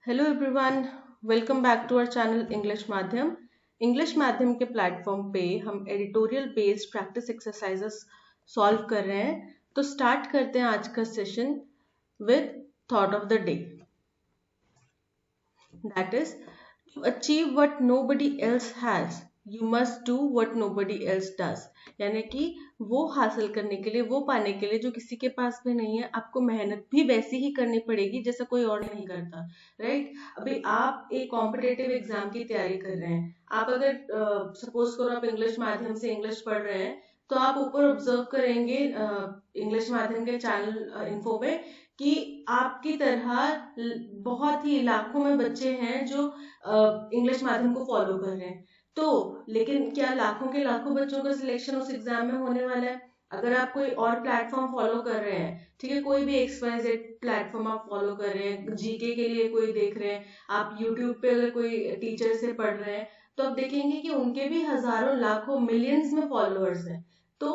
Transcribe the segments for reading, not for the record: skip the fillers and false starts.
Hello everyone, welcome back to our channel English Madhyam. English Madhyam के platform पे हम editorial based practice exercises solve कर रहे हैं। तो स्टार्ट करते हैं आज का session with thought of the day, that is to achieve what nobody else has you must do what nobody else does. यानी कि वो हासिल करने के लिए, वो पाने के लिए जो किसी के पास भी नहीं है, आपको मेहनत भी वैसी ही करनी पड़ेगी जैसा कोई और नहीं करता। राइट? अभी आप एक कॉम्पिटेटिव एग्जाम की तैयारी कर रहे हैं। आप अगर सपोज करो आप इंग्लिश माध्यम से इंग्लिश पढ़ रहे हैं, तो आप ऊपर ऑब्जर्व करेंगे इंग्लिश माध्यम के चैनल इन्फो पे कि आपकी तरह बहुत ही लाखों में बच्चे हैं जो इंग्लिश माध्यम को फॉलो कर रहे हैं। तो लेकिन क्या लाखों के लाखों बच्चों का सिलेक्शन उस एग्जाम में होने वाला है? अगर आप कोई और प्लेटफॉर्म फॉलो कर रहे हैं, ठीक है, कोई भी XYZ प्लेटफॉर्म आप फॉलो कर रहे हैं, जीके के लिए कोई देख रहे हैं, आप यूट्यूब पे अगर कोई टीचर से पढ़ रहे हैं, तो आप देखेंगे कि उनके भी हजारों लाखों मिलियंस में फॉलोअर्स हैं। तो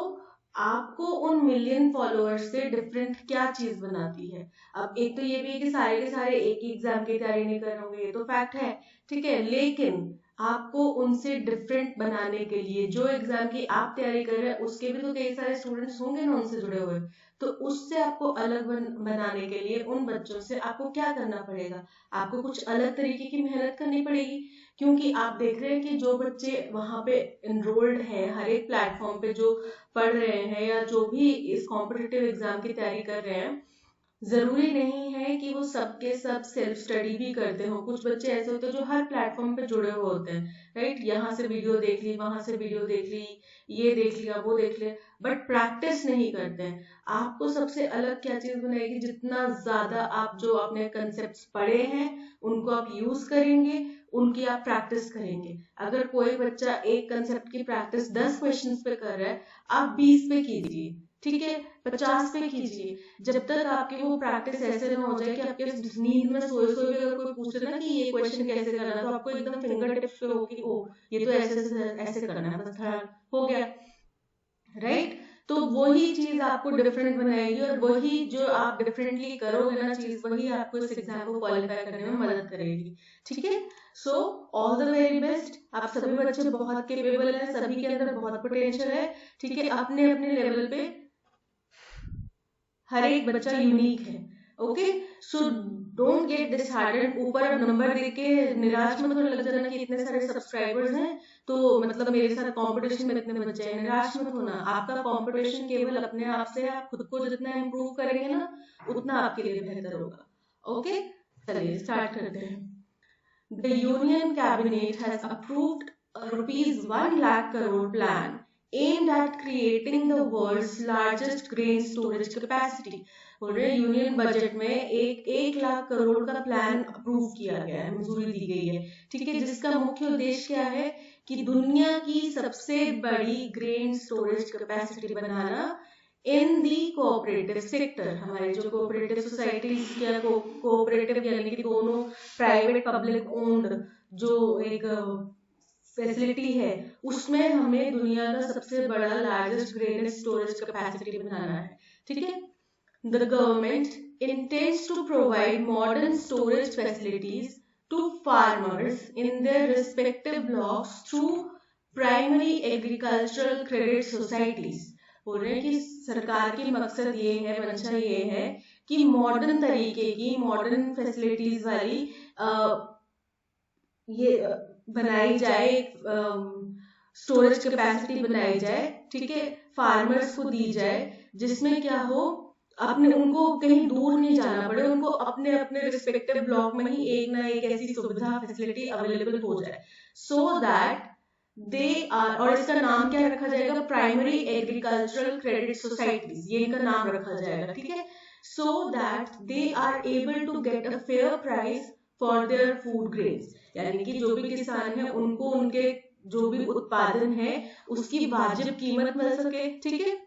आपको उन मिलियन फॉलोअर्स से डिफरेंट क्या चीज बनाती है? अब एक तो ये भी है कि सारे के सारे एक ही एग्जाम की तैयारी नहीं कर रहे होंगे, ये तो फैक्ट है, ठीक है, लेकिन आपको उनसे डिफरेंट बनाने के लिए जो एग्जाम की आप तैयारी कर रहे हैं उसके भी तो कई सारे स्टूडेंट्स होंगे ना उनसे जुड़े हुए। तो उससे आपको अलग बनाने के लिए उन बच्चों से आपको क्या करना पड़ेगा? आपको कुछ अलग तरीके की मेहनत करनी पड़ेगी, क्योंकि आप देख रहे हैं कि जो बच्चे वहां पे एनरोल्ड हैं, हर एक प्लेटफॉर्म पे जो पढ़ रहे हैं या जो भी इस कॉम्पिटिटिव एग्जाम की तैयारी कर रहे हैं, जरूरी नहीं है कि वो सबके सब सेल्फ स्टडी भी करते हो। कुछ बच्चे ऐसे होते हैं जो हर प्लेटफॉर्म पे जुड़े हुए होते हैं, राइट? यहाँ से वीडियो देख ली, वहां से वीडियो देख ली, ये देख लिया, वो देख लिया, बट प्रैक्टिस नहीं करते हैं। आपको सबसे अलग क्या चीज बनाएगी? जितना ज्यादा आप जो अपने कंसेप्ट पढ़े हैं उनको आप यूज करेंगे, उनकी आप प्रैक्टिस करेंगे। अगर कोई बच्चा एक कंसेप्ट की प्रैक्टिस 10 क्वेश्चंस पे कर रहा है, आप 20 पे कीजिए, ठीक है, 50 पे कीजिए, जब तक आपकी वो प्रैक्टिस ऐसे ना हो जाए कि आपके नींद में सोए सोए अगर कोई पूछे ना कि ये क्वेश्चन कैसे करना, तो आपको एकदम फिंगर टिप्स पे हो कि ओ ये तो ऐसे ऐसे करना है, बस थोड़ा हो गया, राइट? तो वही चीज आपको डिफरेंट बनाएगी, और वही जो आप डिफरेंटली करोगे ना चीज, वही आपको इस एग्जाम को क्वालिफाई करने में मदद करेगी। ठीक है, so all the very best. आप सभी बच्चे बहुत केपेबल हैं, सभी के अंदर बहुत पोटेंशियल है, ठीक है, अपने अपने लेवल पे हर एक बच्चा यूनिक है। Okay, so don't get disheartened. ऊपर अब नंबर देख के निराश मत होने लग जाना कि इतने सारे सब्सक्राइबर्स हैं तो मतलब मेरे साथ कंपटीशन में इतने बच्चे हैं, निराश मत होना। आपका कंपटीशन केवल अपने आप से है, आप खुद को जितना इम्प्रूव करेंगे ना उतना आपके लिए बेहतर होगा। ओके, चलिए स्टार्ट करते हैं। The Union Cabinet has approved a rupees 1 lakh crore plan aimed at creating the world's largest grain storage capacity। बोल रहे यूनियन बजट में एक लाख करोड़ का प्लान अप्रूव किया गया है, मंजूरी दी गई है, ठीक है, जिसका मुख्य उद्देश्य क्या है कि दुनिया की सबसे बड़ी ग्रेन स्टोरेज कैपेसिटी बनाना इन दी कोऑपरेटिव सेक्टर। हमारे जो कोऑपरेटिव सोसाइटीज या कोऑपरेटिव यानी कि दोनों प्राइवेट पब्लिक ओन्ड जो एक फैसिलिटी है, उसमें हमें दुनिया का सबसे बड़ा लार्जेस्ट ग्रेन स्टोरेज कैपेसिटी बनाना है। ठीक है, the government intends to provide modern storage facilities to farmers in their respective blocks through primary agricultural credit societies। बोल रहे हैं कि सरकार की मकसद ये है, मंशा ये है कि मॉडर्न तरीके की, मॉडर्न फैसिलिटीज वाली ये बनाई जाए, स्टोरेज कैपेसिटी बनाई जाए, ठीक है, फार्मर्स को दी जाए, जिसमें क्या हो, अपने उनको कहीं दूर नहीं जाना पड़े, उनको अपने अपने रिस्पेक्टिव ब्लॉक में ही एक ना एक ऐसी सुविधा फैसिलिटी अवेलेबल हो जाए, सो दैट दे आर, और इसका नाम क्या रखा जाएगा? प्राइमरी एग्रीकल्चरल क्रेडिट सोसाइटीज, ये इनका नाम रखा जाएगा, ठीक है, so that they are able to get a fair price for their food grains. यानी कि जो भी किसान है उनको उनके जो भी उत्पादन है उसकी वाजिब कीमत मिल सके, ठीक है।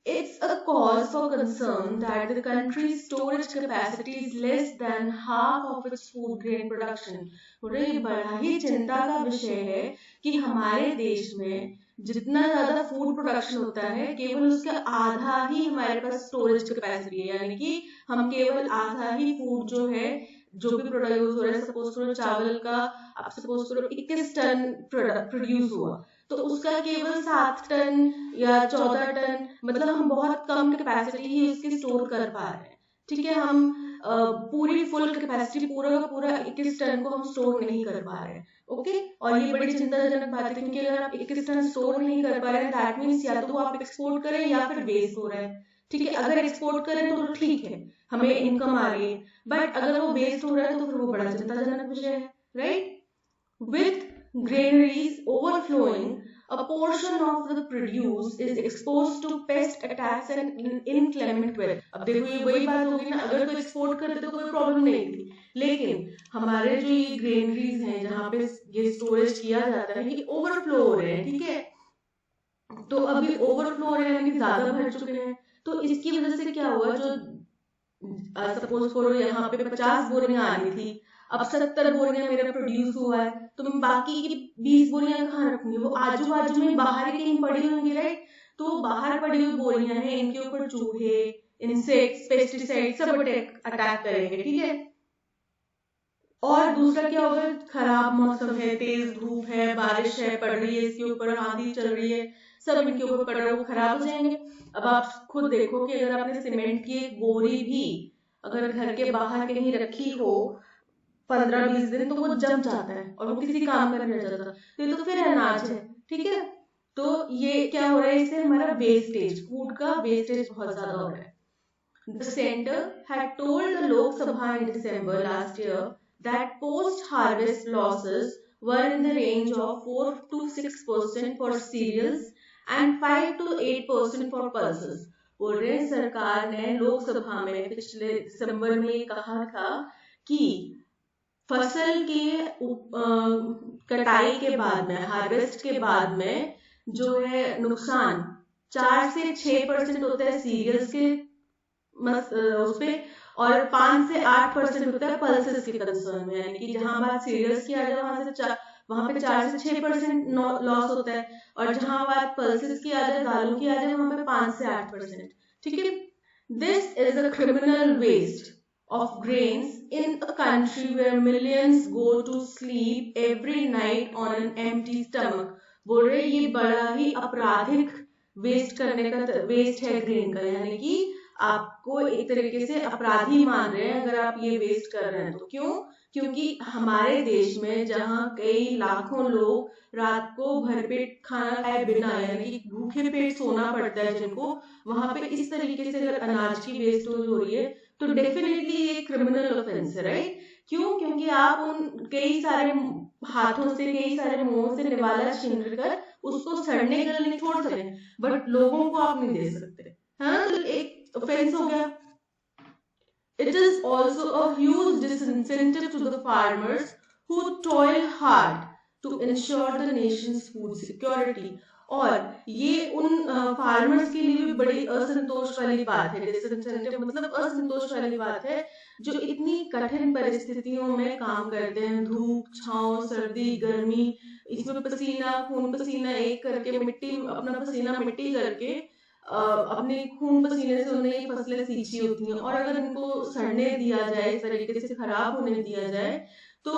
It's a cause for concern that the country's storage capacity is less than half of its food grain production। बोले ये बड़ा ही चिंता का विषय है कि हमारे देश में जितना ज्यादा फूड प्रोडक्शन होता है, केवल उसका आधा ही हमारे पास स्टोरेज कैपेसिटी है, यानी कि हम केवल आधा ही फूड जो है जो भी प्रोडक्ट यूज हो रहा है, सपोज करो चावल का आप सपोज करो 21 टन प्रोड्यूस हुआ, तो उसका केवल 7 टन या 14 टन, मतलब हम बहुत कम कैपेसिटी ही उसकी स्टोर कर पा रहे हैं। ठीक है, हम पूरी फुल कैपेसिटी पूरा का पूरा 21 टन को हम स्टोर नहीं कर पा रहे हैं। ओके, और ये बड़ी चिंताजनक बात है, क्योंकि अगर आप 21 टन स्टोर नहीं कर पा रहे हैं, दैट मीन्स या तो वो आप एक्सपोर्ट करें या फिर वेस्ट हो रहा है। ठीक है, अगर एक्सपोर्ट करें तो ठीक है, हमें इनकम आ रही है, बट अगर वो वेस्ट हो रहा है तो फिर वो बड़ा चिंताजनक विषय है, right? With granaries overflowing, a portion of the produce is exposed to pest attacks and inclement weather. अब देखो ये वही बात होगी ना, अगर तो एक्सपोर्ट करते तो कोई प्रॉब्लम नहीं थी, लेकिन हमारे जो ये ग्रेनरीज हैं जहाँ पे ये स्टोरेज किया जाता है, ये ओवरफ्लो हो रहे हैं। ठीक है, तो अभी ओवरफ्लो हो रहे हैं, यानी ज्यादा भर चुके हैं, तो इसकी वजह से क्या हुआ, जो सपोज करो यहाँ पे 50 बोरियां आनी थी, अब 70 बोरियां मेरा प्रोड्यूस हुआ है, तो मैं बाकी की 20 बोरियां कहाँ रखूंगी? वो आजू बाजू में बाहर कहीं पड़ी होंगी, राइट? तो बाहर पड़ी हुई बोरियां हैं, इनके ऊपर चूहे, इंसेक्ट्स, पेस्टिसाइड सब अटैक करेंगे। ठीक है, और दूसरा क्या होगा, खराब मौसम है, तेज धूप है, बारिश है पड़ रही है, इसके ऊपर आंधी चल रही है, सब इनके ऊपर पड़ रहा है, वो खराब हो जाएंगे। अब आप खुद देखो कि अगर आपने सीमेंट की एक बोरी भी अगर घर के बाहर कहीं रखी हो 15-20 दिन, तो वो जम जाता है और वो किसी काम का नहीं रह जाता, तो ये तो फिर अनाज है। ठीक है, तो ये क्या हो रहा है, इससे हमारा वेस्टेज, फूड का वेस्टेज बहुत ज्यादा हो रहा है। The center had told the Lok Sabha in December last year that post-harvest losses were in the range of 4 to 6% for cereals and 5 to 8% for pulses. बोल रहे हैं सरकार ने लोकसभा में पिछले दिसंबर में कहा था कि फसल के कटाई के बाद में, हार्वेस्ट के बाद में जो है नुकसान 4 से 6% होता है सीरियल्स के उस पे, और 5 से 8% होता है पल्सेस के कंसर्न में, यानी कि जहां बात सीरियल्स की आ जाए वहां पे 4 से 6% लॉस होता है, और जहां बात पल्सेस की आ जाए, दालों की आ जाए, वहां पे 5 से 8%। ठीक है, this is a criminal waste of grains in a country where millions go to sleep every night on an empty stomach. बोल रहे ये बड़ा ही आपराधिक वेस्ट करने का वेस्ट है ग्रेन का, यानी कि आपको एक तरीके से अपराधी मान रहे हैं अगर आप ये वेस्ट कर रहे हैं तो। क्यों? क्योंकि हमारे देश में जहाँ कई लाखों लोग रात को भरपेट खाना खाए बिना, यानी कि भूखे पेट सोना पड़ता है जिनको, वहां पे इस तरीके से अगर अनाज की वेस्ट हो रही है तो डेफिनेटली ये क्रिमिनल ऑफेंस है, राइट? क्यों? क्योंकि आप उन कई सारे हाथों से, कई सारे मुंहों से निवाला छीन कर उसको सड़ने गलने छोड़ सकते हैं, बट लोगों को आप नहीं दे सकते, है ना? तो एक ऑफेंस हो गया। It is also a huge disincentive to the farmers who toil hard to ensure the nation's food security. और ये उन फार्मर्स के लिए भी बड़ी असंतोष वाली बात है। डिसइंसेंटिव मतलब असंतोष वाली बात है, जो इतनी कठिन परिस्थितियों में काम करते हैं, धूप छांव सर्दी गर्मी, इसमें पसीना खून पसीना एक करके, मिट्टी अपना पसीना मिट्टी करके अपने खून पसीने से उन्हें ये फसलें सींची होती हैं, और अगर इनको सड़ने दिया जाए, इस तरीके से खराब होने दिया जाए, तो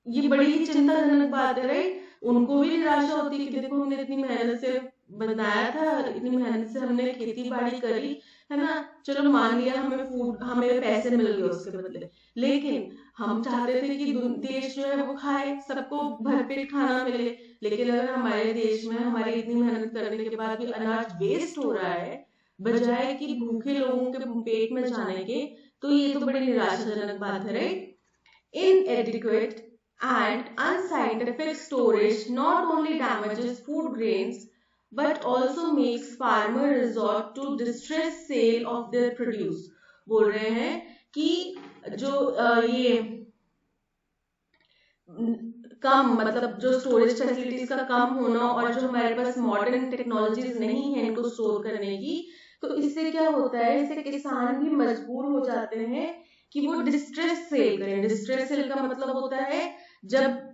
ये बड़ी ही चिंताजनक बात है, राइट? उनको भी निराशा होती है कि देखो हमने इतनी मेहनत से बनाया था, इतनी मेहनत से हमने खेती बाड़ी करी, है ना? चलो मान लिया हमें फूड, हमें पैसे मिल गए उसके बदले, लेकिन हम चाहते थे कि देश जो है वो खाए, सबको भरपेट खाना मिले। लेकिन अगर हमारे देश में हमारी इतनी मेहनत करने के बाद भी अनाज वेस्ट हो रहा है बजाय कि भूखे लोगों के पेट में जाने के, तो ये तो बड़ी निराशाजनक बात है, right? Inadequate and unscientific storage not only damages food grains but also makes farmer resort to distress sale of their produce. बोल रहे हैं कि जो ये कम मतलब जो स्टोरेज फैसिलिटीज का कम होना, और जो हमारे पास मॉडर्न टेक्नोलॉजीज नहीं है इनको स्टोर करने की, तो इससे क्या होता है, इससे किसान भी मजबूर हो जाते हैं कि वो डिस्ट्रेस सेल करें। डिस्ट्रेस सेल का मतलब होता है जब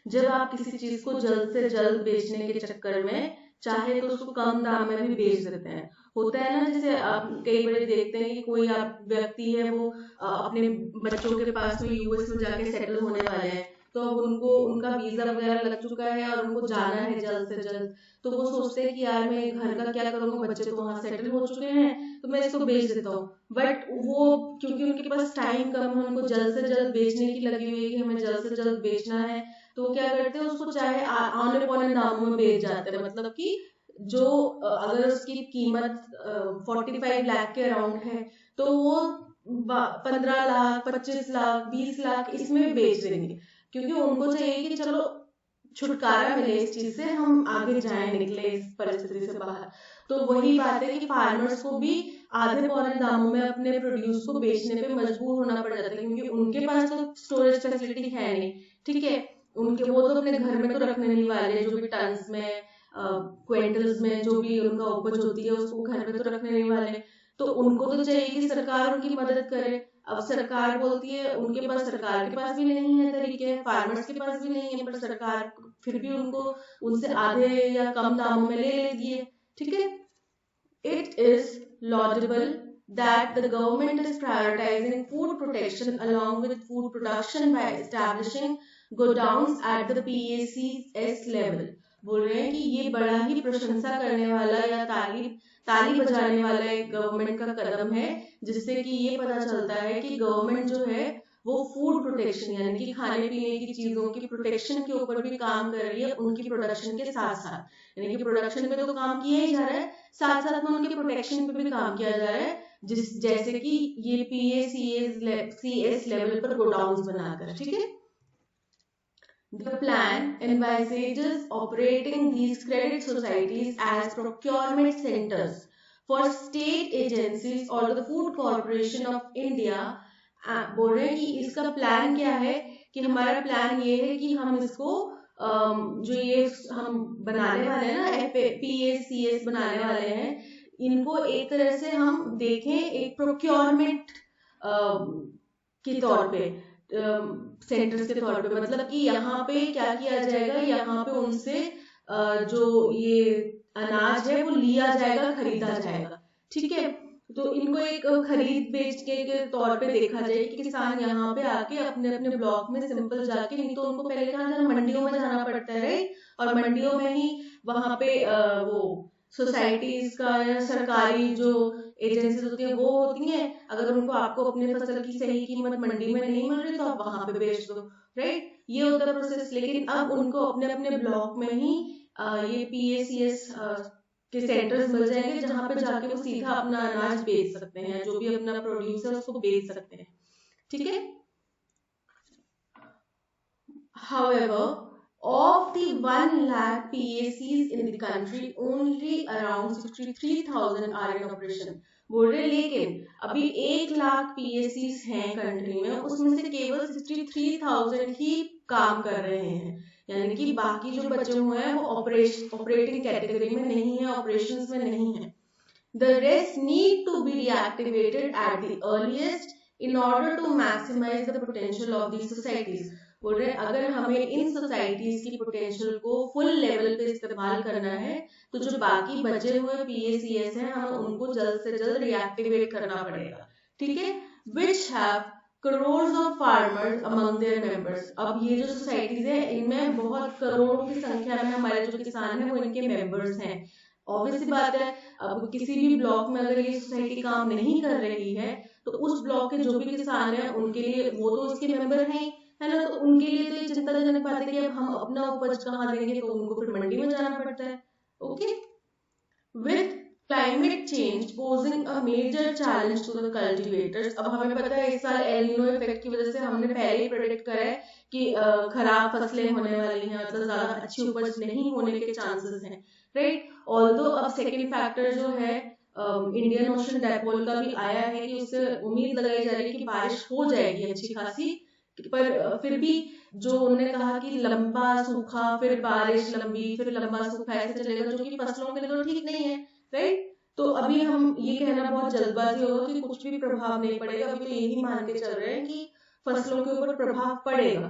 जब आप किसी चीज को जल्द से जल्द बेचने के चक्कर में चाहे तो उसको कम दाम में भी बेच देते हैं। होता है ना, जैसे आप कई बार देखते हैं कि कोई आप व्यक्ति है वो अपने बच्चों के पास में यूएस में जाके सेटल होने वाले हैं, तो अब उनको उनका वीजा वगैरह लग चुका है और उनको जाना है जल्द से जल्द, तो वो सोचते हैं कि यार मैं घर का क्या करूंगा, बच्चे तो वहां सेटल हो चुके हैं तो मैं इसको बेच देता हूँ। बट वो, क्योंकि उनके पास टाइम कम है, उनको जल्द से जल्द बेचने की लगी हुई है कि हमें जल्द से जल्द बेचना है, तो वो क्या करते हैं उसको चाहे आने पौने दामों में बेच जाते हैं। मतलब कि जो अगर उसकी कीमत 45 लाख के अराउंड है तो वो 15 लाख 25 लाख 20 लाख इसमें बेच देंगे, क्योंकि उनको चाहिए कि चलो छुटकारा मिले इस चीज से, हम आगे जाएं, निकले इस परिस्थिति से बाहर। तो वही बात है कि फार्मर्स को भी आधे पौने दामों में अपने प्रोड्यूस को बेचने पे मजबूर होना पड़ जाता है, क्योंकि उनके पास तो स्टोरेज फैसिलिटी है नहीं। ठीक है, उनके वो तो अपने घर में तो रखने नहीं वाले, जो भी टन्स में क्विंटल्स में जो भी उनका उपज होती है उसको घर में तो रखने नहीं वाले। तो उनको तो चाहिए कि सरकार उनकी मदद करे। अब सरकार बोलती है, उनके पास, सरकार के पास भी नहीं है तरीके, फार्मर्स के पास भी नहीं है, पर सरकार फिर भी उनको उनसे आधे या कम दामों में ले लेती है। ठीक है, it is laudable that the government is prioritizing food protection along with food production by establishing godowns at the PACS level। बोल रहे हैं कि ये बड़ा ही प्रशंसा करने वाला या ताली बजाने वाला एक गवर्नमेंट का कदम है, जिससे कि ये पता चलता है कि गवर्नमेंट जो है वो फूड प्रोटेक्शन यानी कि खाने पीने की चीजों की प्रोटेक्शन के ऊपर भी काम कर रही है, उनकी प्रोडक्शन के साथ साथ। यानी कि प्रोडक्शन में तो काम किया ही जा रहा है, साथ साथ में उनके प्रोटेक्शन पे भी काम किया जा रहा है, जैसे कि ये PACS लेवल पर गोडाउन्स बनाकर। ठीक है, the plan envisages operating these credit societies as procurement centers for state agencies or the Food Corporation of India। बोल रहे हैं कि इसका प्लान क्या है, कि हमारा प्लान ये है कि हम इसको जो ये हम बनाने वाले हैं ना, PACS बनाने वाले हैं, इनको एक तरह से हम देखें एक प्रोक्योरमेंट के तौर पे, सेंटर्स के तौर पे। मतलब कि यहाँ पे क्या किया जाएगा, यहाँ पे उनसे जो ये अनाज है वो लिया जाएगा, खरीदा जाएगा। ठीक है, तो इनको एक खरीद बेच के तौर पे देखा जाए कि किसान यहाँ पे आके अपने अपने ब्लॉक में सिंपल जाके, नहीं तो उनको पहले कहाँ जाना, मंडियों में जाना पड़ता है, राइट। और मंडियों में ही वहां पे वो सोसाइटीज का या सरकारी जो एजेंसीज होती है वो होती हैं, अगर उनको आपको अपने फसल की सही कीमत मंडी में नहीं मिल रही तो आप वहां पे बेच दो, राइट। ये होता है प्रोसेस। लेकिन अब उनको अपने अपने ब्लॉक में ही ये PACS के सेंटर्स मिल जाएंगे, जहां पे जाके वो सीधा अपना अनाज बेच सकते हैं, जो भी अपना प्रोड्यूस है उसको बेच सकते हैं। ठीक है, however, of the 1 lakh PACs in the country, only around 63,000 are in operation। बोल रहे लेकिन अभी 1 लाख PACs हैं कंट्री में, उसमें से केवल 63,000 ही काम कर रहे हैं, यानी कि बाकी जो बचे हुए हैं वो ऑपरेटिंग कैटेगरी में नहीं है, ऑपरेशंस में नहीं है। The rest need to be reactivated at the earliest in order to maximize the potential of these societies। बोल रहे अगर हमें इन सोसाइटीज की पोटेंशियल को फुल लेवल पे इस्तेमाल करना है, तो जो बाकी बचे हुए PACS हैं हमें उनको जल्द से जल्द रिएक्टिवेट करना पड़ेगा। ठीक है, which have crores of farmers among their members। अब ये जो सोसाइटीज है इनमें बहुत करोड़ों की संख्या में हमारे जो किसान हैं वो इनके मेंबर्स हैं। ऑब्वियस सी बात है, अब किसी भी ब्लॉक में अगर ये सोसाइटी काम नहीं कर रही है तो उस ब्लॉक के जो भी किसान हैं उनके लिए, वो तो उसके मेंबर हैं, है ना, तो उनके लिए तो ये चिंताजनक बात है कि अब हम अपना उपज कहाँ देंगे, तो उनको फिर मंडी में जाना पड़ता है। Okay, with climate change posing a major challenge to the cultivators. अब हमें पता है इस साल एल नीनो इफेक्ट की वजह से हमने पहले ही प्रेडिक्ट करा है कि खराब फसलें होने वाली हैं, मतलब ज्यादा अच्छी उपज नहीं होने के चांसेस हैं, राइट। ऑल्दो अब सेकेंड फैक्टर जो है इंडियन ओशन डायपोल का भी आया है कि उससे उम्मीद लगाई जा रही है कि बारिश हो जाएगी अच्छी खासी, पर फिर भी जो उन्होंने कहा कि लंबा सूखा फिर बारिश लंबी फिर लंबा सूखा ऐसे चलेगा, जो कि फसलों के लिए तो ठीक नहीं है, राइट। तो अभी हम ये कहना बहुत जल्दबाजी होगा कि कुछ भी प्रभाव नहीं पड़ेगा, अभी तो यही मान के चल रहे हैं कि फसलों के ऊपर प्रभाव पड़ेगा।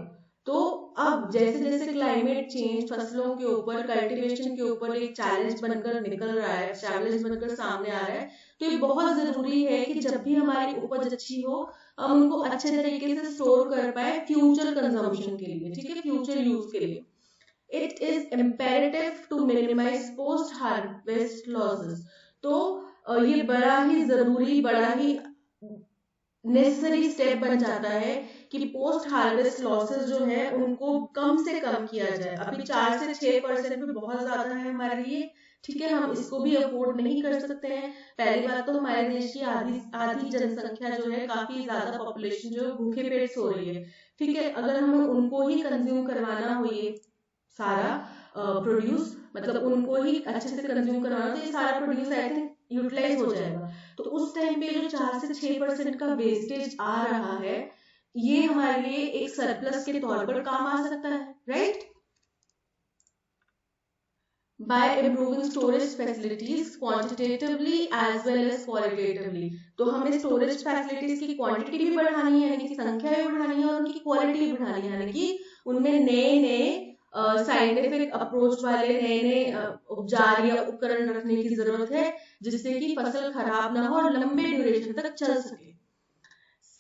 तो अब जैसे जैसे क्लाइमेट चेंज फसलों के ऊपर, कल्टीवेशन के ऊपर एक चैलेंज बनकर निकल रहा है, चैलेंज बनकर सामने आ रहा है, तो ये बहुत जरूरी है कि जब भी हमारी उपज अच्छी हो, हम उनको अच्छे तरीके से स्टोर कर पाए फ्यूचर कंजम्पशन के लिए, ठीक है, फ्यूचर यूज के लिए। It is imperative to minimize post harvest losses. तो ये बड़ा ही जरूरी, बड़ा ही नेसेसरी स्टेप बन जाता है कि पोस्ट हार्वेस्ट लॉसेस जो है उनको कम से कम किया जाए। अभी 4 से 6% भी बहुत ज्यादा है हमारे लिए, ठीक है, हम इसको भी अफोर्ड नहीं कर सकते हैं। पहली बात तो हमारे देश की आधी जनसंख्या जो है, काफी ज्यादा पॉपुलेशन जो है भूखे पेट सो रही है, ठीक है। अगर हमें उनको ही कंज्यूम करवाना हो ये सारा प्रोड्यूस, मतलब उनको ही अच्छे से कंज्यूम करवाना, तो ये सारा प्रोड्यूस आई थिंक यूटिलाइज हो जाएगा। तो उस टाइम पे जो 4 से 6% का वेस्टेज आ रहा है, ये हमारे लिए एक सरप्लस के तौर पर काम आ सकता है, right. By improving storage facilities quantitatively as well as qualitatively, तो हमें स्टोरेज फैसिलिटीज की क्वांटिटी भी बढ़ानी है, यानी कि संख्या भी बढ़ानी है, और उनकी क्वालिटी भी बढ़ानी है, यानी कि उनमें नए साइंटिफिक अप्रोच वाले नए उपचार या उपकरण रखने की जरूरत है, जिससे कि फसल खराब ना हो और लंबे ड्यूरेशन तक चल सके।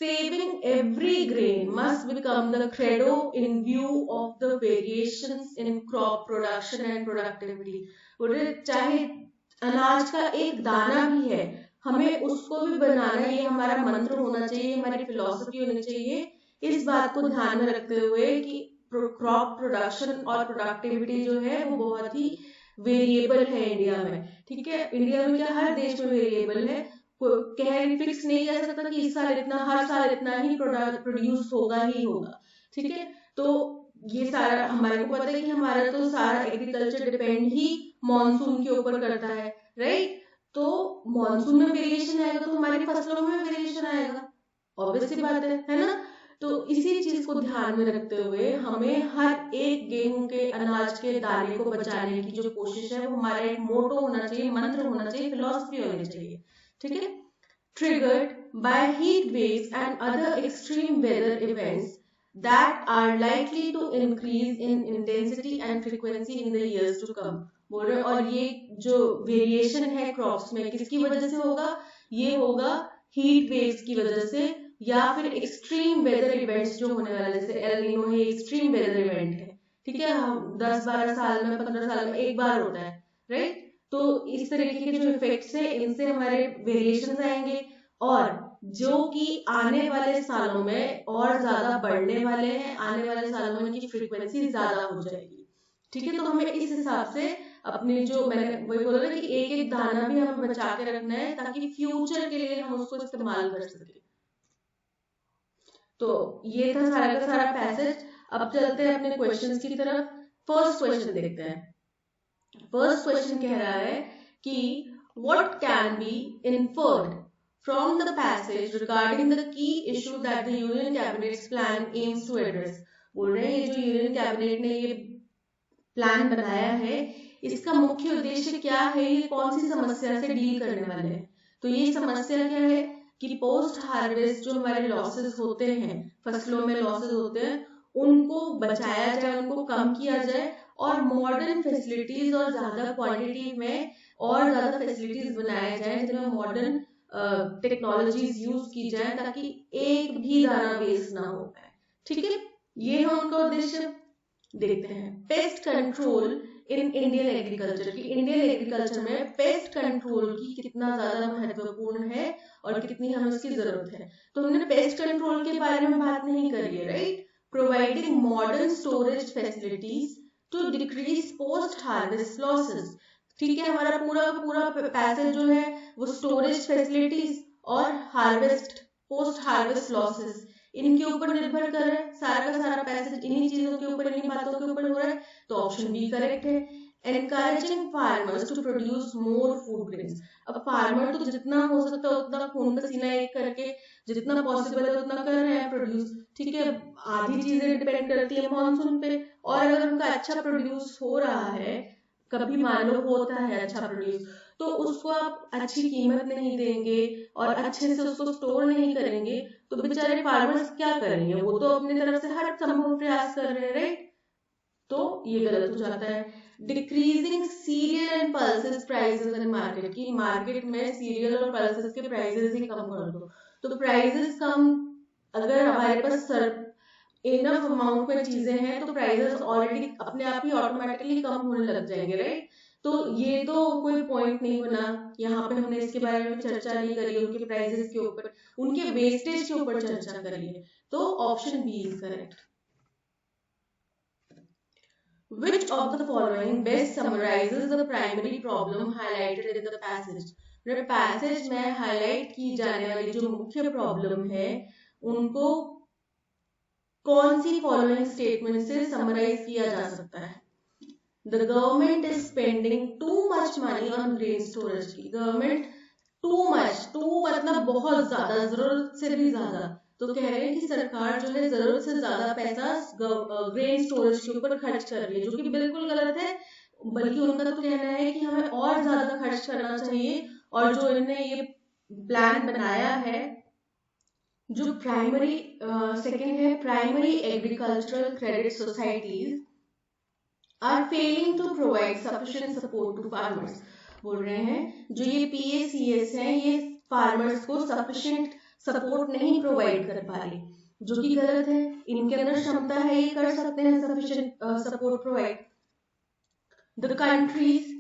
Saving every grain must become the credo in view of the variations in crop production and productivity. चाहे अनाज का एक दाना भी है, हमें उसको भी बनाना, ये हमारा मंत्र होना चाहिए, हमारी फिलॉसफी होनी चाहिए, इस बात को ध्यान में रखते हुए कि क्रॉप प्रोडक्शन और प्रोडक्टिविटी जो है वो बहुत ही वेरिएबल है इंडिया में, ठीक है। इंडिया में क्या, हर देश में वेरिएबल है, कह फिक्स नहीं कह सकता कि इस साल इतना, हर साल इतना ही प्रोड्यूस होगा ही होगा, ठीक है। तो ये सारा हमारे को पता है कि हमारा तो सारा एग्रीकल्चर डिपेंड ही मॉनसून के ऊपर करता है, राइट। तो मॉनसून में वेरिएशन आएगा तो हमारी फसलों में वेरिएशन आएगा, ऑब्वियस सी बात है ना। तो इसी चीज को ध्यान में रखते हुए हमें हर एक गेहूं के, अनाज के दाने को बचाने की जो कोशिश है, वो हमारा एक मोटो होना चाहिए, मंत्र होना चाहिए, फिलॉसफी होनी चाहिए, ठीक है। Triggered by heat waves and other extreme weather events that are likely to increase in intensity and frequency in the years to come. बोल रहे, और ये जो वेरिएशन है क्रॉप्स में किसकी वजह से होगा, ये होगा हीट वेव्स की वजह से, या फिर एक्सट्रीम वेदर इवेंट्स जो होने वाले, जैसे एल नीनो है, एक्सट्रीम वेदर इवेंट है, ठीक है, 10-12 साल में, 15 साल में एक बार होता है, राइट। तो इस तरीके के जो इफेक्ट्स है, इनसे हमारे वेरिएशंस आएंगे, और जो कि आने वाले सालों में और ज्यादा बढ़ने वाले हैं, आने वाले सालों में इनकी फ्रीक्वेंसी ज्यादा हो जाएगी, ठीक है। तो हमें इस हिसाब से अपने, जो मैंने वही बोला ना कि एक एक दाना भी हमें बचा के रखना है, ताकि फ्यूचर के लिए हम उसको इस्तेमाल कर सके। तो ये था सारा का सारा पैसेज। अब चलते हैं अपने क्वेश्चंस की तरफ। फर्स्ट क्वेश्चन देखते हैं। फर्स्ट क्वेश्चन कह रहा है कि what can be inferred from the passage regarding the key issue that the Union Cabinet's plan aims to address। बोल रहे हैं ये जो यूनियन कैबिनेट ने ये प्लान बनाया है, इसका मुख्य उद्देश्य क्या है, ये कौन सी समस्या से डील करने वाले हैं। तो ये समस्या क्या है कि पोस्ट हार्वेस्ट जो हमारे लॉसेस होते हैं, फसलों में लॉसेस होते हैं, उनको बचाया जाए, उनको कम किया जाए, और मॉडर्न फैसिलिटीज और ज्यादा क्वांटिटी में और ज्यादा फैसिलिटीज बनाया जाए, जिनमें मॉडर्न टेक्नोलॉजीज यूज की जाए, ताकि एक भी दाना वेस्ट ना हो पाए, ठीक है। ये है उनका उद्देश्य। देखते हैं pest control in Indian agriculture, की इंडियन एग्रीकल्चर में पेस्ट कंट्रोल की कितना ज्यादा महत्वपूर्ण है और कितनी हमें उसकी जरूरत है। तो हमने पेस्ट कंट्रोल के बारे में बात नहीं करी है, right. Providing modern storage facilities to decrease post harvest losses, ठीक है। हमारा पूरा पैसेज जो है वो स्टोरेज फैसिलिटीज और हार्वेस्ट, पोस्ट हार्वेस्ट लॉसेस, इनके ऊपर निर्भर कर रहा है। सारा का सारा पैसेज इन्हीं चीजों के ऊपर, इन्हीं बातों के ऊपर हो रहा है। तो ऑप्शन बी करेक्ट है। Encouraging farmers to produce more food grains. अब फार्मर तो जितना हो सकता है उतना खून पसीना एक करके जितना पॉसिबल है उतना कर रहे हैं प्रोड्यूस, ठीक है। आधी चीजें डिपेंड करती है मॉनसून पे, और अगर उनका अच्छा प्रोड्यूस हो रहा है, कभी मान लो होता है अच्छा प्रोड्यूस, तो उसको आप अच्छी कीमत नहीं देंगे और अच्छे से उसको स्टोर नहीं करेंगे, तो बेचारे फार्मर्स क्या करेंगे, वो तो अपनी तरफ से हर संभव प्रयास कर रहे हैं, राइट। तो ये गलत हो जाता है। Decreasing serial and pulses prices in market, की मार्केट में सीरियल और पल्सेस के प्राइसेस ही कम कर दो, तो प्राइसेस कम, अगर हमारे पास इनफ अमाउंट में चीजें हैं तो प्राइसेस ऑलरेडी अपने आप ही ऑटोमेटिकली कम होने लग जाएंगे, राइट। तो ये तो कोई पॉइंट नहीं बना, यहाँ पे हमने इसके बारे में चर्चा नहीं करी, उनके प्राइसेस के ऊपर, उनके वेस्टेज के ऊपर चर्चा करी है। तो option B is correct. Which of the following best summarizes the primary problem highlighted in the passage? Passage में हाईलाइट की जाने वाली जो मुख्य प्रॉब्लम है उनको कौन सी फॉलोइंग स्टेटमेंट से समराइज किया जा सकता है? The government is spending too much money on grain storage की, गवर्नमेंट टू मच, टू मतलब बहुत ज्यादा, जरूरत से भी ज्यादा, तो कह रहे हैं कि सरकार जो है जरूरत से ज्यादा पैसा ग्रेन स्टोरेज के ऊपर खर्च कर रही है, जो कि बिल्कुल गलत है। बल्कि उनका तो कहना है कि हमें और ज्यादा खर्च करना चाहिए, और जो इन्होंने ये प्लान बनाया है, जो प्राइमरी सेकंड है, primary agricultural credit societies are failing to provide sufficient support to farmers. बोल रहे हैं जो ये PACS है, ये फार्मर्स को सफिशिएंट सपोर्ट नहीं प्रोवाइड कर पा रही, जो कि गलत है। इनके अंदर क्षमता है, ये कर सकते हैं sufficient support provide. The countries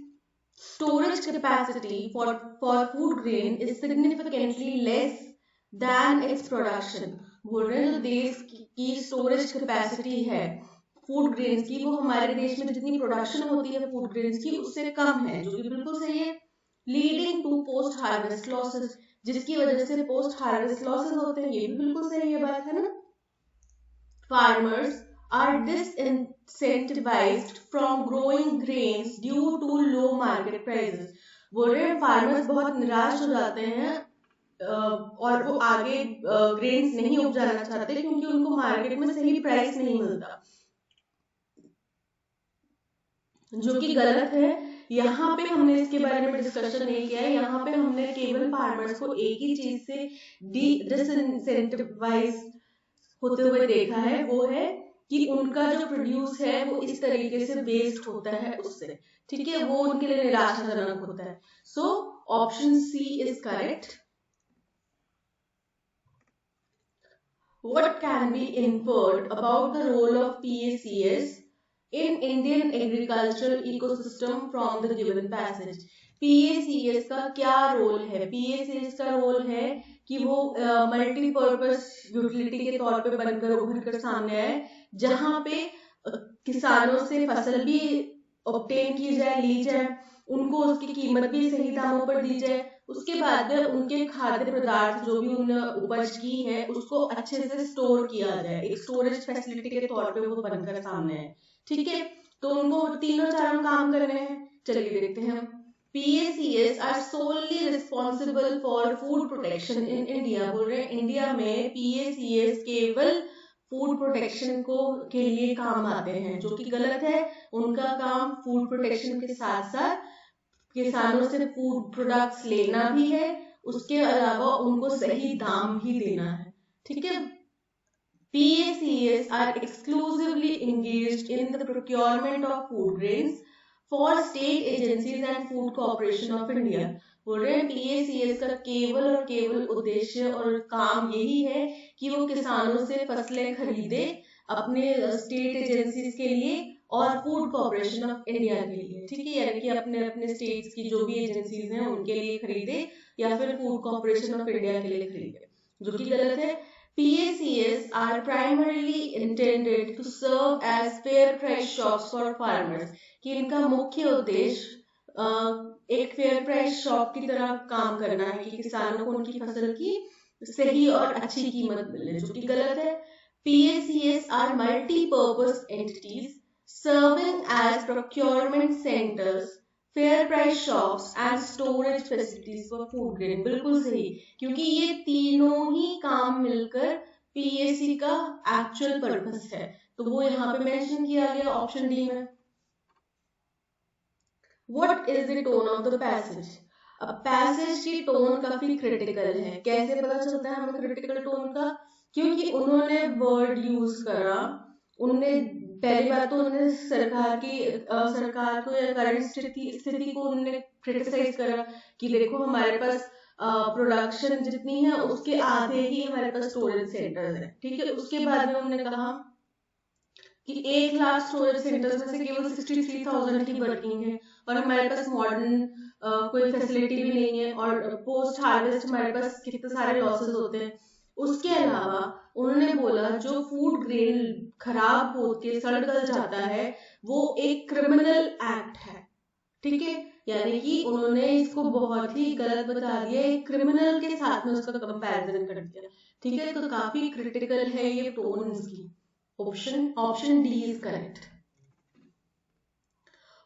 storage capacity for food grain is significantly less than its production। बोल रहे हैं जो देश की स्टोरेज कैपेसिटी है फूड ग्रेन्स की, वो हमारे देश में जितनी प्रोडक्शन होती है फूड ग्रेन्स की उससे कम है, जो कि बिल्कुल सही है। Leading to post harvest losses, जिसकी वजह से पोस्ट हार्वेस्ट लॉसेस होते हैं, ये भी बिल्कुल सही है बात, है ना। Farmers are disincentivized from growing grains due to low market prices। बोल रहे हैं फार्मर्स बहुत निराश हो जाते हैं और वो आगे ग्रेन्स नहीं उपजाना चाहते क्योंकि उनको मार्केट में सही प्राइस नहीं मिलता, जो कि गलत है। यहाँ पे हमने इसके बारे में डिस्कशन नहीं किया है, यहाँ पे हमने केवल फार्मर्स को एक ही चीज से डिसइंसेंटिवाइज होते हुए देखा है, वो है कि उनका जो प्रोड्यूस है वो इस तरीके से वेस्ट होता है उससे, ठीक है, वो उनके लिए निराशाजनक होता है। So option C is correct. What can be inferred about the role of PACS in Indian agricultural ecosystem from the given passage? PACS का क्या रोल है? PACS का रोल है कि वो मल्टीपर्पज यूटिलिटी के तौर पे बनकर उभर कर सामने आए, जहां पे किसानों से फसल भी ऑब्टेन की जाए, ली जाए, उनको उसकी कीमत भी सही दामों पर दी जाए, उसके बाद उनके खाद्य पदार्थ जो भी उन्होंने उपज की है उसको अच्छे से स्टोर किया जाए, एक स्टोरेज फैसिलिटी के तौर पे वो बनकर सामने है, ठीक है। तो उनको तीनों चारों काम करने हैं, चलिए देखते हैं। PACS are solely responsible for food protection in India. बोल रहे हैं इंडिया में PACS केवल फूड प्रोटेक्शन को के लिए काम आते हैं, जो कि गलत है। उनका काम फूड प्रोटेक्शन के साथ साथ किसानों से फूड प्रोडक्ट्स लेना भी है, उसके अलावा उनको सही दाम भी देना है, ठीक है। PACS are exclusively engaged in the procurement of food grains for state agencies and food corporation of India। बोल रहे हैं PACS का केवल और केवल उद्देश्य और काम यही है कि वो किसानों से फसलें खरीदे अपने स्टेट एजेंसीज के लिए और फूड कॉर्पोरेशन ऑफ इंडिया के लिए, ठीक है, यानी कि अपने अपने स्टेट्स की जो भी एजेंसीज हैं उनके लिए खरीदे या फिर फूड कॉर्पोरेशन ऑफ इंडिया के लिए खरीदे, जो कि गलत है। PACS are primarily intended to serve as fair price shops for farmers, कि इनका मुख्य उद्देश्य एक फेयर प्राइस शॉप की तरह काम करना है कि किसानों को उनकी फसल की सही और अच्छी कीमत मिले, जो कि गलत है। PACS are multi-purpose entities serving as procurement centers, fair price shops and storage facilities for food grain। बिल्कुल सही, क्योंकि ये तीनों ही काम मिलकर PAC का एक्चुअल पर्पस है, तो वो यहाँ पे मेंशन किया गया ऑप्शन डी में। What is the tone of the passage? अब पैसेज की टोन काफी क्रिटिकल है। कैसे पता चलता है हमें क्रिटिकल टोन का? क्योंकि उन्होंने वर्ड यूज करा, उनने पहली बात तो उन्होंने सरकार को या करंट स्थिति को उन्होंने क्रिटिसाइज करा कि देखो हमारे पास प्रोडक्शन जितनी है उसके आधे ही हमारे पास स्टोरेज सेंटर्स है, ठीक है। उसके बाद में उन्होंने कहा कि 1 लाख स्टोरेज सेंटर्स में से केवल 63,000 की वर्किंग है और हमारे पास मॉडर्न कोई फैसिलिटी भी नहीं है और पोस्ट हार्वेस्ट हमारे पास कितने सारे लॉसेस होते हैं। उसके अलावा उन्होंने बोला जो फूड ग्रेन खराब होके सड़ गल जाता है वो एक क्रिमिनल एक्ट है, ठीक है। यानी कि उन्होंने इसको बहुत ही गलत बता दिया, एक क्रिमिनल के साथ में उसका कंपैरिजन कर दिया, ठीक है। तो काफी क्रिटिकल है ये टोन इसकी। Option D is correct.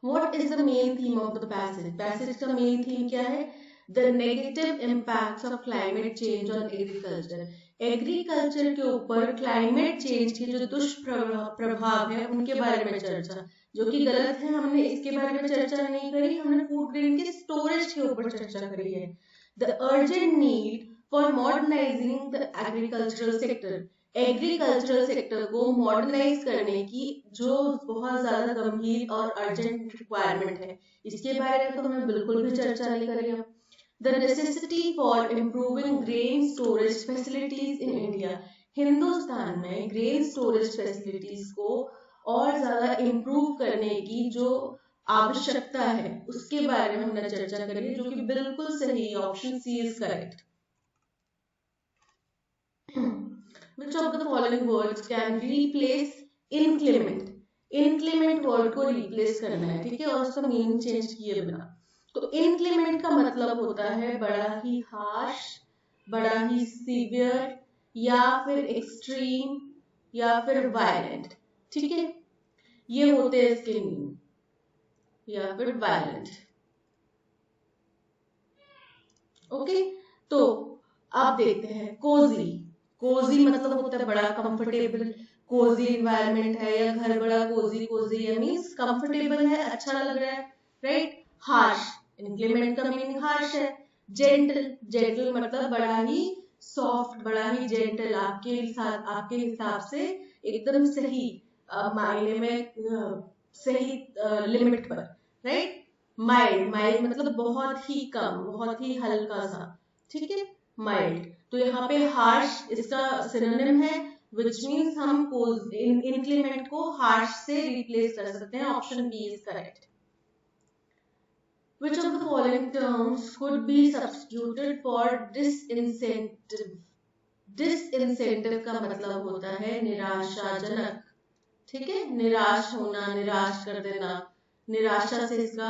What is the main theme of the passage? Passage का मेन थीम क्या है? The negative impacts of climate change on agriculture. Agriculture के ऊपर क्लाइमेट चेंज के जो दुष्प्रभाव है उनके बारे में चर्चा, जो कि गलत है। हमने इसके बारे में चर्चा नहीं करी, हमने फूड ग्रेन के स्टोरेज के ऊपर चर्चा करी है। The urgent need for modernising the agricultural sector. Agricultural sector को मॉडर्नाइज करने की जो बहुत ज्यादा गंभीर और अर्जेंट रिक्वायरमेंट है, इसके बारे में तो हमने बिल्कुल भी चर्चा नहीं करी है। The necessity for improving grain storage facilities in India. Hindustan में ग्रेन स्टोरेज फैसिलिटीज को और ज्यादा इम्प्रूव करने की जो आवश्यकता है उसके बारे में हमने चर्चा करी है, जो कि बिल्कुल सही। Option C is correct. Which of the following words can replace inclement? inclement word को रिप्लेस करना है, ठीक है, और उसका मीनिंग चेंज किए बिना। तो inclement का मतलब होता है बड़ा ही हार्श, बड़ा ही सीवियर, या फिर एक्सट्रीम, या फिर वायलेंट, ठीक है। ये होते हैं इसके मीनिंग, या फिर वायलेंट। ओके, तो आप देखते हैं कोजी। कोजी मतलब होता है बड़ा कंफर्टेबल, कोजी इन्वायरमेंट है या घर बड़ा कोजी, कोजी है मींस कंफर्टेबल है, अच्छा लग रहा है, राइट। हार्श, इंक्रीमेंट का मीनिंग हार्श है। जेंटल, जेंटल मतलब बड़ा ही सॉफ्ट, बड़ा ही जेंटल, आपके हिसाब से एकदम सही मायने में सही लिमिट पर, राइट। माइल्ड, माइल्ड मतलब बहुत ही कम, बहुत ही हल्का सा, ठीक है, माइल्ड। तो यहाँ पे हार्श इसका सिनोनिम है, which means हम inclement को हार्श से रिप्लेस कर सकते हैं। Option B is correct. Which of the following terms could be substituted for disincentive? disincentive का मतलब होता है निराशाजनक, ठीक है, निराश होना, निराश कर देना, निराशा से इसका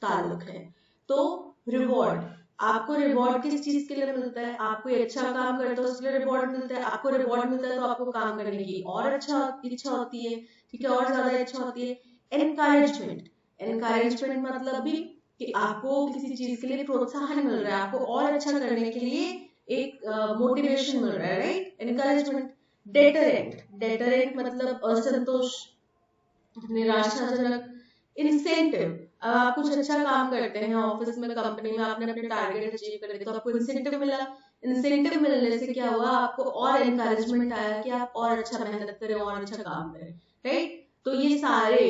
ताल्लुक है। तो रिवॉर्ड, आपको रिवॉर्ड किस चीज के लिए मिलता है? आप कोई अच्छा काम करते हो उसके लिए रिवॉर्ड मिलता है। आपको रिवॉर्ड मिलता है तो आपको काम करने की और अच्छा इच्छा होती है, ठीक है, और ज्यादा इच्छा होती है। एनकरेजमेंट, एनकरेजमेंट मतलब भी कि आपको किसी चीज के लिए प्रोत्साहन मिल रहा है, आपको और अच्छा करने के लिए एक मोटिवेशन मिल रहा है, राइट, एनकरेजमेंट। डेटरेंट, डेटरेंट मतलब असंतोष, निराशाजनक। इंसेंटिव, अब आप कुछ अच्छा काम करते हैं ऑफिस में, कंपनी में, आपने अपने टारगेट अचीव कर दिए तो आपको इंसेंटिव मिला। इंसेंटिव मिलने से क्या हुआ? आपको और एनकरेजमेंट आया कि आप और अच्छा मेहनत करें और अच्छा काम करें, राइट। तो ये सारे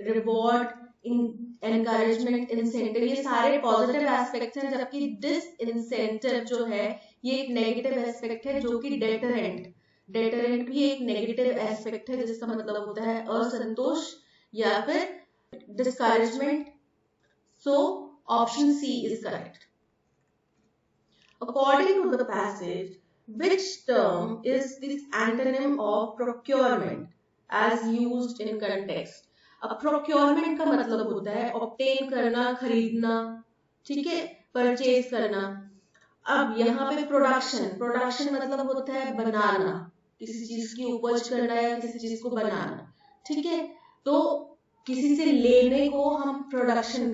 रिवॉर्ड, एनकरेजमेंट, इंसेंटिव, ये सारे पॉजिटिव एस्पेक्ट्स हैं, जबकि डिसइंसेंटिव जो है ये एक नेगेटिव एस्पेक्ट है, जो कि डेटरेंट, डेटरेंट भी एक नेगेटिव एस्पेक्ट है, जिसका मतलब होता है असंतोष या फिर discouragement. So option C is correct. According to the passage, which term is this antonym of procurement as used in context? अब procurement का मतलब होता है obtain करना, खरीदना, ठीक है, purchase करना। अब यहाँ पे प्रोडक्शन, प्रोडक्शन मतलब होता है बनाना, किसी चीज की उपज करना या किसी चीज को बनाना, ठीक है। तो किसी से लेने को हम प्रोडक्शन,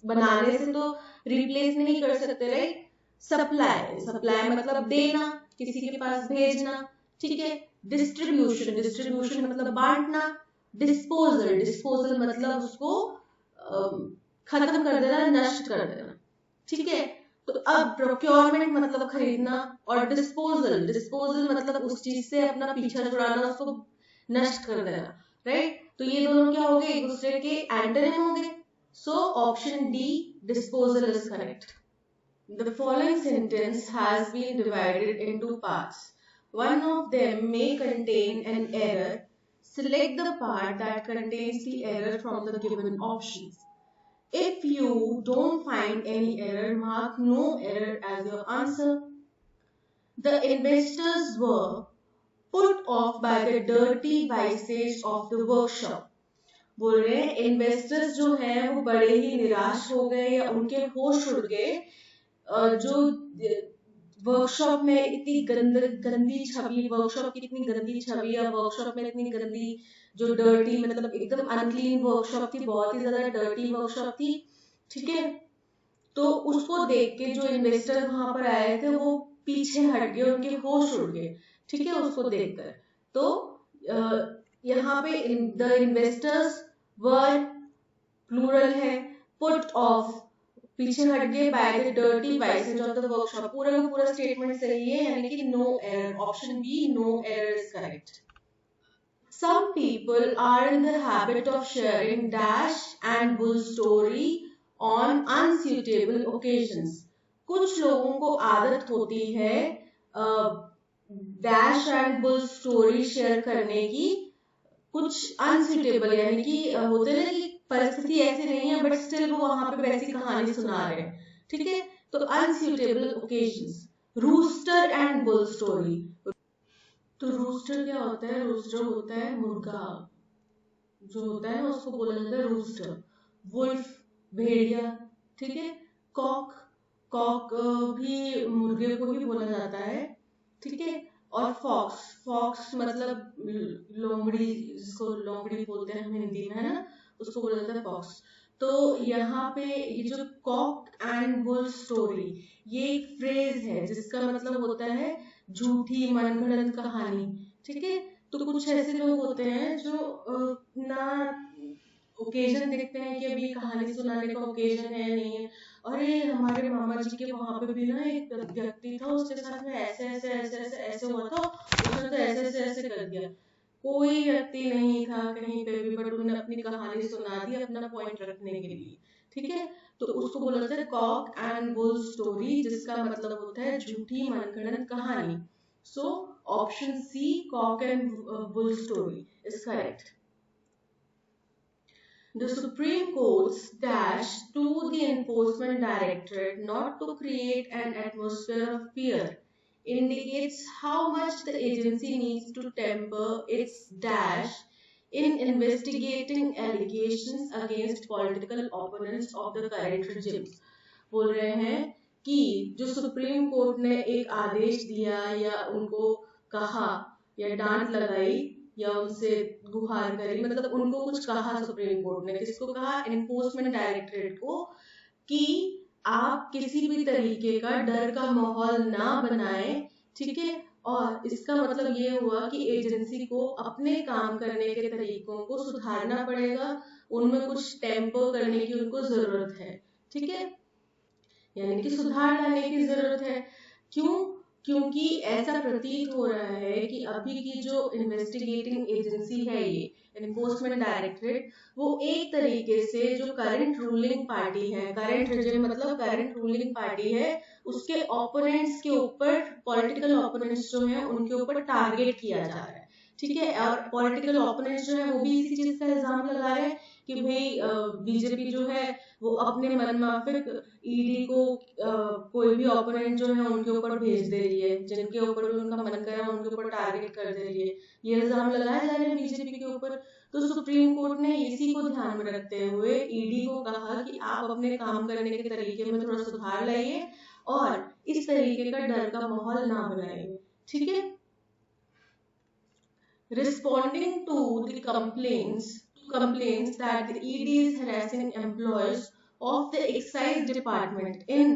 बनाने से तो रिप्लेस नहीं कर सकते, राइट। सप्लाई, सप्लाई मतलब देना, किसी के पास भेजना, ठीक है। डिस्ट्रीब्यूशन, डिस्ट्रीब्यूशन मतलब बांटना। डिस्पोजल, डिस्पोजल मतलब उसको खत्म कर देना, नष्ट कर देना, ठीक है। तो अब प्रोक्योरमेंट मतलब खरीदना, और डिस्पोजल, डिस्पोजल मतलब उस चीज से अपना पीछा छुड़ाना, उसको नष्ट कर देना, राइट। तो ये दोनों क्या हो गए, एक दूसरे के एंटोनिम हो गए। So option D, disposal, is correct. The following sentence has been divided into parts. One of them may contain an error. Select the part that contains the error from the given options. If you don't find any error, mark no error as your answer. The investors were put off by the dirty vices of the workshop. बोल रहे हैं investors जो हैं वो बड़े ही निराश हो गए या उनके होश उड़ गए, जो वर्कशॉप में इतनी गंदी छवि, वर्कशॉप की इतनी गंदी छवि, या वर्कशॉप में इतनी गंदी जो डर्टी, मतलब एकदम अनक्लीन वर्कशॉप थी, बहुत ही ज्यादा डर्टी वर्कशॉप थी, ठीक है। तो उसको देख के जो इन्वेस्टर वहां पर आए थे वो पीछे हट गए, उनके होश उड़ गए, ठीक है, उसको देखकर। तो यहाँ पे द इन्वेस्टर्स वर प्लूरल है, पुट ऑफ पीछे हट गए, by the dirty vices of the workshop, पूरा का पूरा स्टेटमेंट सही है, यानी कि no error, option B no error is correct. Some people are in the habit of sharing dash and bull story on unsuitable occasions. कुछ लोगों को आदत होती है dash and bull story share करने की, कुछ अनसूटेबल, यानी कि होते ना कि परिस्थिति ऐसी नहीं है बट स्टिल वो वहां पे वैसी कहानी सुना रहे हैं, ठीक है। तो unsuitable occasions, rooster and bull story. तो रूस्टर क्या होता है, रूस्टर होता है मुर्गा जो होता है ना, उसको बोला जाता है रूस्टर। वुल्फ भेड़िया, ठीक है। कॉक, कॉक भी मुर्गे को ही बोला जाता है, ठीक है। और फॉक्स, फॉक्स मतलब लोमड़ी, जिसको लोमड़ी बोलते हैं हम हिंदी में, है ना, उसको बोला जाता है फॉक्स। तो यहाँ पे ये जो कॉक एंड बुल स्टोरी, ये एक फ्रेज है जिसका मतलब होता है झूठी मनगढ़ंत कहानी, ठीक है। तो कुछ ऐसे लोग होते हैं जो ना ओकेजन देखते हैं कि अभी कहानी सुनाने का ओकेजन है नहीं है, अरे हमारे मामा जी के वहां पे भी ना एक व्यक्ति था, उसके साथ में ऐसे ऐसे ऐसे ऐसे ऐसे हुआ था, उसने तो ऐसे ऐसे ऐसे कर दिया। कोई व्यक्ति नहीं था कहीं पे भी, बट उन्होंने अपनी कहानी सुना दी अपना पॉइंट रखने के लिए, ठीक है। तो उसको बोला जाता है कॉक एंड बुल स्टोरी, जिसका मतलब होता है झूठी मनगढ़ंत कहानी। So option C, cock and bull story is correct. The Supreme Court's dash to the Enforcement Directorate not to create an atmosphere of fear indicates how much the agency needs to temper its dash in investigating allegations against political opponents of the current regimes. बोल रहे हैं कि जो supreme Court ने एक आदेश दिया या उनको कहा या डांट लगाई या उनसे गुहार करी, मतलब उनको कुछ कहा सुप्रीम कोर्ट ने, किसको कहा, एनफोर्समेंट डायरेक्टरेट को, कि आप किसी भी तरीके का डर का माहौल ना बनाएं, ठीक है। और इसका मतलब ये हुआ कि एजेंसी को अपने काम करने के तरीकों को सुधारना पड़ेगा, उनमें कुछ टेम्पर करने की उनको जरूरत है, ठीक है, यानी कि सुधार लाने की जरूरत है। क्यों? क्योंकि ऐसा प्रतीत हो रहा है कि अभी की जो इन्वेस्टिगेटिंग एजेंसी है, ये एनफोर्समेंट डायरेक्टरेट, वो एक तरीके से जो करंट रूलिंग पार्टी है, करंट रिजिम मतलब करंट रूलिंग पार्टी है, उसके ओपोनेंट्स के ऊपर, पॉलिटिकल ओपोनेंट्स जो है उनके ऊपर टारगेट किया जा रहा है, ठीक है। और पॉलिटिकल ओपोनेंट्स जो है वो भी इसी चीज का इल्जाम लगा रहे हैं कि भाई बीजेपी जो है वो अपने मनमाफिक ईडी को कोई भी ओपोनेंट जो है उनके ऊपर भेज दे रही है, जिनके ऊपर भी उनका मन करे उनके ऊपर टारगेट कर दे रही है, ये इल्जाम लगाया जा रहा है बीजेपी के ऊपर। तो सुप्रीम कोर्ट ने इसी को ध्यान में रखते हुए ईडी को कहा कि आप अपने काम करने के तरीके में थोड़ा सुधार लाइए और इस तरीके का डर का माहौल ना बनाइए, ठीक है। Responding to the complaints that the ED is harassing employees of the excise department in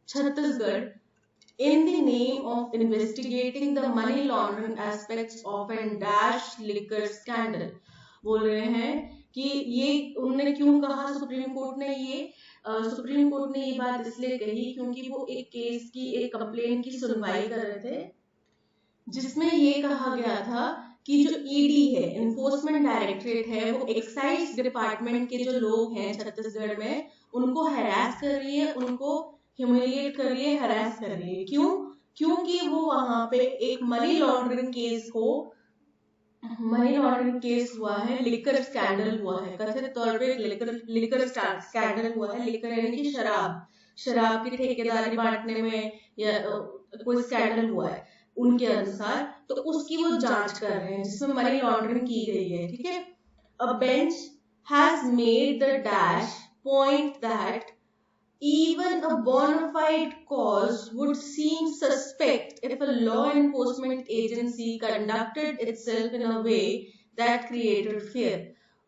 Chhattisgarh in the name of investigating the money laundering aspects of an dash liquor scandal. बोल रहे हैं कि ये उन्होंने क्यों कहा, सुप्रीम कोर्ट ने ये बात इसलिए कही क्योंकि वो एक केस की, एक कंप्लेन की सुनवाई कर रहे थे, जिसमें ये कहा गया था कि जो ईडी है, इन्फोर्समेंट डायरेक्टरेट है, वो एक्साइज डिपार्टमेंट के जो लोग हैं छत्तीसगढ़ में, उनको हैरास कर रही है, उनको ह्यूमिलिएट कर रही है, हैरास कर रही है। क्यों? क्योंकि वो वहां पे एक मनी लॉन्ड्रिंग केस हुआ है, लिकर स्कैंडल हुआ है, कथित तौर पे लिकर स्कैंडल हुआ है। लिकर यानी कि शराब की ठेकेदारी बांटने में या कोई स्कैंडल हुआ है उनके अनुसार, तो उसकी वो जांच कर रहे हैं जिसमें मनी लॉन्ड्रिंग की गई है। ठीक है, अ bench has made the dash point that even a bona fide cause would seem suspect if a law enforcement agency conducted itself in a way that created fear।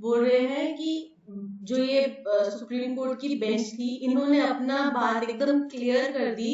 बोल रहे हैं कि जो ये सुप्रीम कोर्ट की बेंच थी, इन्होंने अपना बात एकदम क्लियर कर दी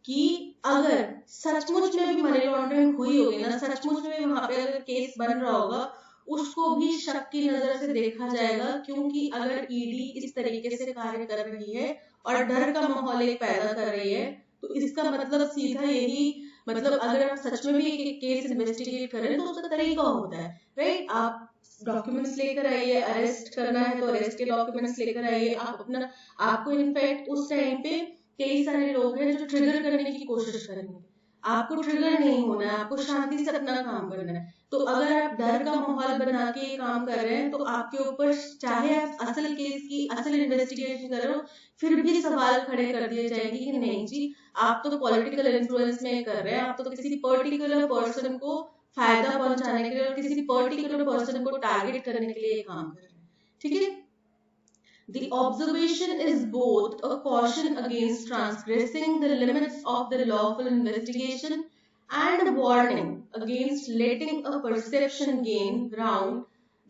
कि अगर सचमुच में भी मनी लॉन्ड्रिंग हुई होगी ना, सचमुच में वहां पे अगर केस बन रहा होगा, उसको भी शक की नजर से देखा जाएगा, क्योंकि अगर ईडी इस तरीके से कार्य कर रही है और डर का माहौल एक पैदा कर रही है, तो इसका मतलब सीधा यही, मतलब अगर आप सच में भी एक केस इन्वेस्टिगेट करें तो उसका तरीका होता है, राइट? आप डॉक्यूमेंट्स लेकर आइए, अरेस्ट करना है तो अरेस्ट के डॉक्यूमेंट्स लेकर आइए। आपको इनफैक्ट उस टाइम पे कई सारे लोग हैं जो ट्रिगर करने की कोशिश करेंगे, आपको ट्रिगर नहीं होना है, आपको शांति से अपना काम करना है। तो अगर आप डर का माहौल बना के ये काम कर रहे हैं, तो आपके ऊपर, चाहे आप असल केस की असल इन्वेस्टिगेशन कर रहे हो, फिर भी सवाल खड़े कर दिए जाएंगे कि नहीं जी, आप तो पॉलिटिकल इन्फ्लुएंस में कर रहे हैं, आप तो किसी पर्टिकुलर पर्सन को फायदा पहुंचाने के लिए और किसी पर्टिकुलर पर्सन को टारगेट करने के लिए काम कर रहे हैं। ठीक है, The observation is both a caution against transgressing the limits of the lawful investigation and a warning against letting a perception gain ground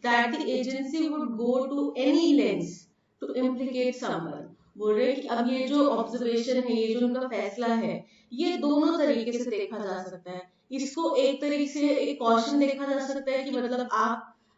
that the agency would go to any lengths to implicate someone। बोल रहे कि अब ये जो observation है, ये जो उनका फैसला है, ये दोनों तरीके से देखा जा सकता है। इसको एक तरीके से एक कॉशन देखा जा सकता है कि मतलब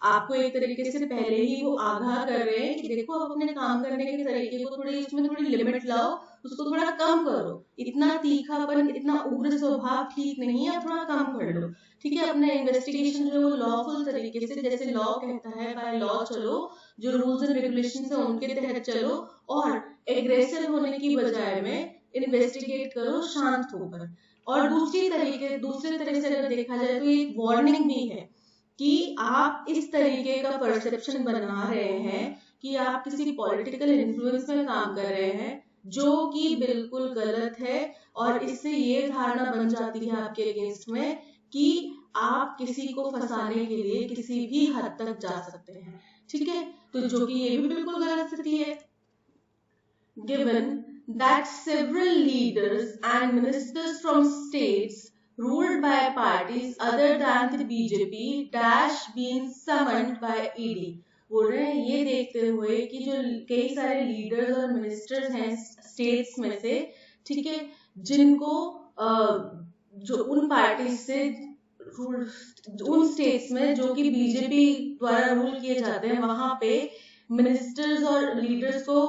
आपको एक तरीके से पहले ही वो आगाह कर रहे हैं कि देखो आप अपने काम करने के तरीके को थोड़ी, उसमें थोड़ी लिमिट लाओ, उसको थोड़ा कम करो, इतना तीखापन, इतना उग्र स्वभाव ठीक नहीं है, आप थोड़ा कम कर लो। ठीक है, अपना इन्वेस्टिगेशन जो लॉफुल तरीके से, जैसे लॉ कहता है, बाय लॉ चलो, जो रूल्स एंड रेगुलेशन है उनके तहत चलो, और एग्रेसिव होने की बजाय में इन्वेस्टिगेट करो शांत होकर। और दूसरी तरह से अगर देखा जाए तो एक वार्निंग भी है कि आप इस तरीके का परसेप्शन बना रहे हैं कि आप किसी पॉलिटिकल इन्फ्लुएंस में काम कर रहे हैं, जो कि बिल्कुल गलत है, और इससे ये धारणा बन जाती है आपके अगेंस्ट में कि आप किसी को फंसाने के लिए किसी भी हद तक जा सकते हैं। ठीक है, तो जो कि ये भी बिल्कुल गलत स्थिति है। Given that several leaders and ministers from states ruled by parties other than the BJP dash been summoned by ED। बोल रहे हैं ये देखते हुए कि जो कई सारे लीडर्स और मिनिस्टर्स हैं स्टेट्स में से, ठीक है, जिनको जो उन पार्टी से उन स्टेट्स में जो कि बीजेपी द्वारा रूल किए जाते हैं, वहां पे मिनिस्टर्स और लीडर्स को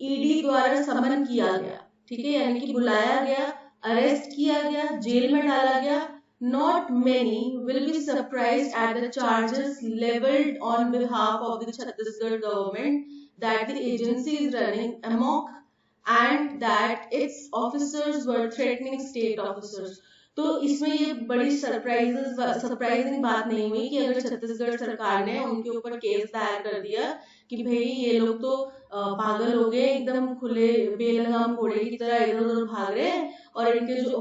ईडी द्वारा समन किया गया। ठीक है, यानी कि बुलाया गया, अरेस्ट किया गया, जेल में डाला गया। Not many will be surprised at the charges leveled on behalf of the Chhattisgarh government that the agency is running amok and that its officers were threatening state officers। तो इसमें ये बड़ी surprising बात नहीं हुई कि अगर छत्तीसगढ़ सरकार ने उनके ऊपर केस दायर कर दिया कि भाई ये लोग तो पागल हो गए, एकदम खुले बेलगाम घोड़े की तरह इधर उधर भाग रहे हैं, और इनके जो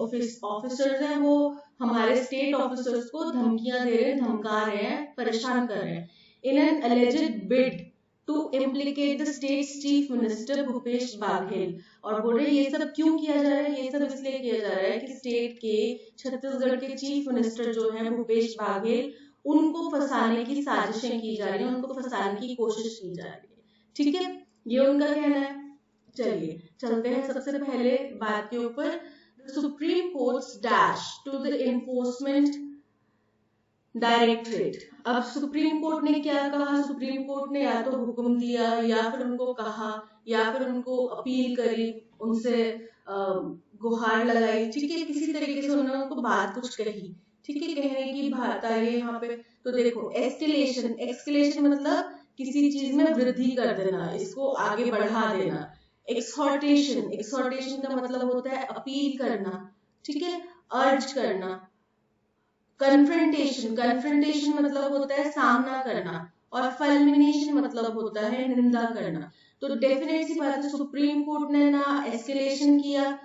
ऑफिसर्स हैं वो हमारे स्टेट ऑफिसर्स को धमकियां दे रहे हैं, धमका रहे हैं, परेशान कर रहे हैं, in an alleged bid to implicate the state chief minister Bhupesh Baghel. और बोल रहे ये सब क्यों किया जा रहा है? ये सब इसलिए किया जा रहा है कि स्टेट के, छत्तीसगढ़ के चीफ मिनिस्टर जो है भूपेश बाघेल, उनको फंसाने की साजिशें की जा रही है, उनको फंसाने की कोशिश की जा रही है। ठीक है, ये उनका कहना है। चलिए चलते हैं सबसे पहले बात के ऊपर। Supreme Court's dash to the Enforcement Directorate. अब सुप्रीम कोर्ट ने क्या कहा, सुप्रीम कोर्ट ने या तो हुक्म दिया या फिर उनको कहा या फिर उनको अपील करी, उनसे गुहार लगाई, ठीक है, किसी तरीके से उन्होंने उनको बात कुछ कही, ठीक है, कहने की बात आई है यहाँ पे। तो देखो एस्केलेशन, एस्केलेशन मतलब किसी चीज में वृद्धि कर देना, इसको आगे बढ़ा देना। एक्सहॉर्टेशन, एक्सहॉर्टेशन का मतलब होता है अपील करना, ठीक है, अर्ज करना। कन्फ्रंटेशन, कन्फ्रंटेशन मतलब होता है सामना करना, और फल्मिनेशन मतलब होता है निंदा करना। तो डेफिनेट सी बात है, सुप्रीम कोर्ट ने ना एस्केलेशन किया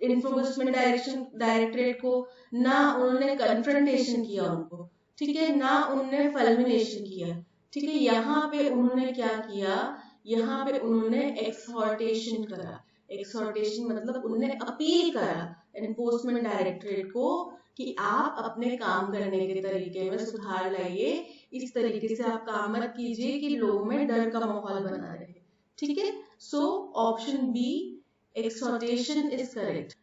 इन्फोर्समेंट डायरेक्टरेट को, ना उन्होंने कन्फ्रंटेशन किया उनको, ठीक है, ना उन्होंने फल्मिनेशन किया, ठीक है। यहाँ पे उन्होंने क्या किया, यहाँ पे उन्होंने एक्सहॉर्टेशन करा। एक्सहॉर्टेशन मतलब उन्होंने अपील करा एनफोर्समेंट डायरेक्टरेट को कि आप अपने काम करने के तरीके में सुधार लाइए, इस तरीके से आप काम मत कीजिए कि लोगों में डर का माहौल बना रहे, ठीक है। So option B, exhortation is correct.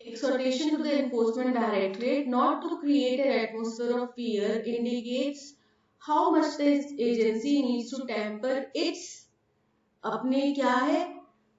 Exhortation to the enforcement directorate not to create an atmosphere of fear indicates how much this agency needs to temper its अपने क्या है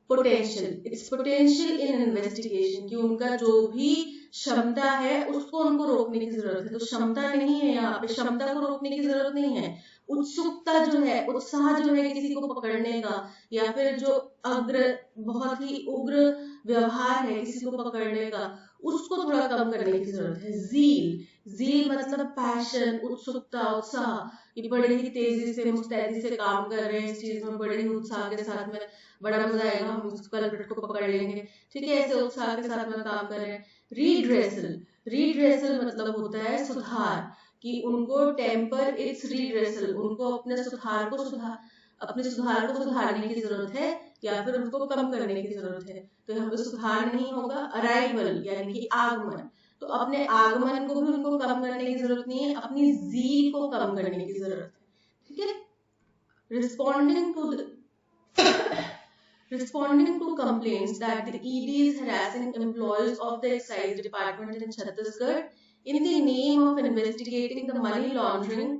potential, it's potential in investigation, कि उनका जो भी क्षमता है उसको उनको रोकने की जरूरत है। तो क्षमता नहीं है यहाँ पे, क्षमता को रोकने की जरूरत नहीं है, उत्सुकता जो है, उत्साह जो है किसी को पकड़ने का, या फिर जो बहुत ही उग्र व्यवहार है किसी को पकड़ने का, उसको थोड़ा कम करने की जरूरत है। जील, जील मतलब पैशन, उत्सुकता, उत्साह, कि बड़े ही तेजी से मुस्तैदी से काम कर रहे हैं इस चीज में, बड़े ही उत्साह के साथ में, बड़ा मजा आएगा, हम उस कल्प्रिट को पकड़ लेंगे, ठीक है, ऐसे उत्साह के साथ में काम कर रहे हैं। रीड्रेसल, रीड्रेसल मतलब होता है सुधार, कि उनको टेम्पर इट्स रीड्रेसल, उनको अपने सुधार को सुधारने की जरूरत है या फिर उनको कम करने की जरूरत है। तो यहाँ पे सुधार नहीं होगा, अराइवल यानी कि आगमन, तो अपने आगमन को भी उनको कम करने की जरूरत नहीं है, अपनी जील को कम करने की जरूरत है, ठीक है। Responding to complaints that the ED is harassing employees of the excise department in Chhattisgarh in the name of investigating the money laundering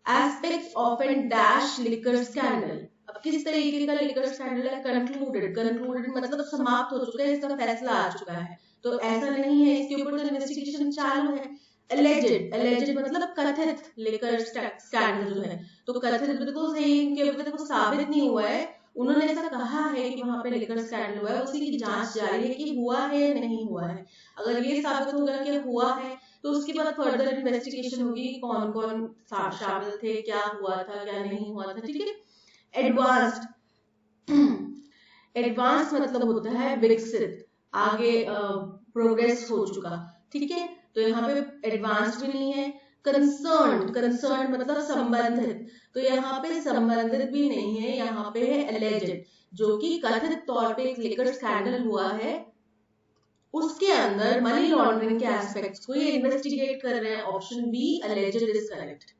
aspects of a dash liquor scandal। अब किस तरीके का लिकर स्कैंडल है, concluded, concluded मतलब समाप्त हो चुका है, इसका फैसला आ चुका है, तो ऐसा नहीं है, इसके ऊपर तो इन्वेस्टिगेशन चालू है। एलिजेड, एलिजेड मतलब कथित लिकर स्कैंडल जो है, तो कथित बिल्कुल सही, इनके अभी तक साबित नहीं हुआ है, उन्होंने ऐसा कहा है कि वहां पे लिकर स्कैंडल हुआ है, उसी की जांच जारी है कि हुआ है या नहीं हुआ है। अगर ये साबित होगा कि हुआ है तो उसके बाद फर्दर इन्वेस्टिगेशन होगी, कौन कौन शामिल थे, क्या हुआ था, क्या नहीं हुआ था, ठीक है। एडवांस्ड, एडवांस मतलब होता है विकसित, आगे प्रोग्रेस हो चुका, ठीक है, तो यहाँ पे एडवांस भी नहीं है। कंसर्न, कंसर्न मतलब संबंधित, तो यहाँ पे संबंधित भी नहीं है, यहाँ पे है एलिजेड, जो कि कथित तौर पे एक लिकर स्कैंडल हुआ है, उसके अंदर मनी लॉन्ड्रिंग के एस्पेक्ट्स को ये इन्वेस्टिगेट कर रहे हैं। Option B, alleged is correct.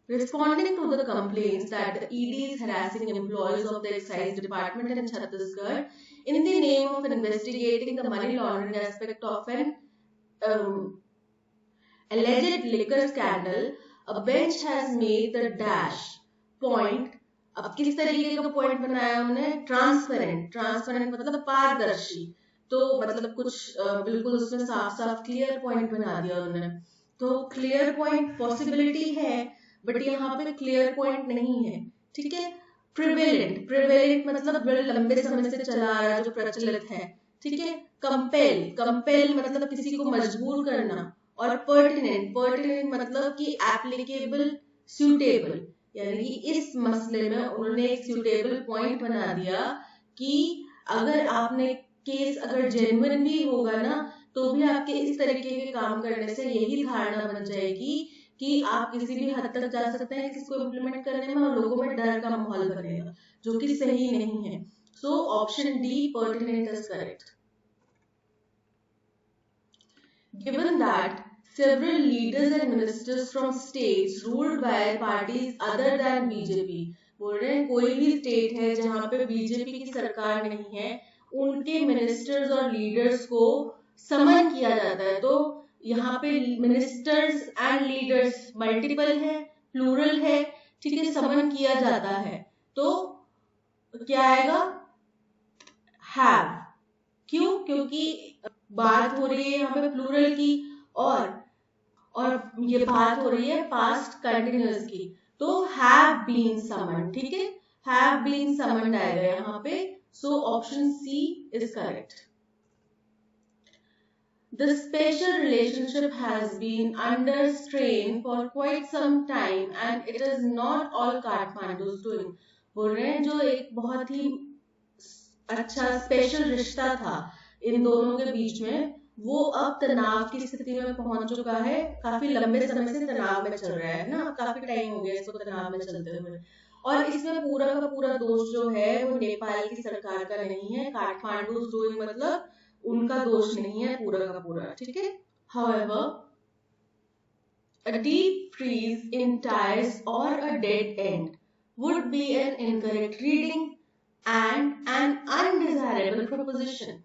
Responding to the complaints that the ED is harassing employees of the excise department in Chhattisgarh in the name of investigating the money laundering aspect of an alleged liquor scandal, a bench has made the dash point। अब किस तरीके का point बनाया उन्होंने, transparent, transparent मतलब पारदर्शी, तो मतलब कुछ बिल्कुल उसमें साफ साफ क्लियर पॉइंट बना दिया उन्होंने। तो क्लियर पॉइंट पॉसिबिलिटी है, बट यहाँ पे क्लियर पॉइंट नहीं है, ठीक है। प्रिवेलेंट, प्रिवेलेंट मतलब बड़े लंबे समय से चला आ रहा है, जो प्रचलित है, ठीक है। कंपेल, कंपेल मतलब किसी को मजबूर करना, और पर्टिनेंट, पर्टिनेंट मतलब कि एप्लीकेबल, सूटेबल, यानी कि इस मसले में उन्होंने एक सूटेबल पॉइंट बना दिया कि अगर आपने केस अगर जेन्युइन भी होगा ना, तो भी आपके इस तरीके के काम करने से यही धारणा बन जाएगी कि आप किसी भी हद तक जा सकते हैं इसको इम्प्लीमेंट करने में, और लोगों में डर का माहौल बनेगा, जो कि सही नहीं है। So option D, pertinent is correct. Given that several leaders and ministers from states ruled by parties other than BJP, बोल रहे हैं कोई भी स्टेट है जहां पे बीजेपी की सरकार नहीं है, उनके मिनिस्टर्स और लीडर्स को समन किया जाता है। तो यहाँ पे मिनिस्टर्स एंड लीडर्स मल्टीपल है, प्लूरल है, ठीक है, समन किया जाता है, तो क्या आएगा? हैव। क्यों? क्योंकि बात हो रही है यहाँ पे प्लूरल की, और ये बात हो रही है पास्ट कंटिन्यूअस की, तो हैव बीन समन्ड, ठीक है, हैव बीन समन्ड आएगा यहाँ पे, so option C is correct. The special relationship has been under strain for quite some time and it is not all Kathmandu's doing। बोल रहे हैं जो एक बहुत ही अच्छा स्पेशल रिश्ता था इन दोनों के बीच में, वो अब तनाव की स्थिति में पहुंच चुका है, काफी लंबे समय से तनाव में चल रहा है ना, काफी टाइम हो गया इसको तनाव में चलते हुए, और इसमें पूरा का पूरा दोष जो है वो नेपाल की सरकार का नहीं है, काठमांडू डूइंग मतलब उनका दोष नहीं है पूरा का पूरा, ठीक है। However, a deep freeze in tires or a dead end would be an incorrect reading and an undesirable proposition।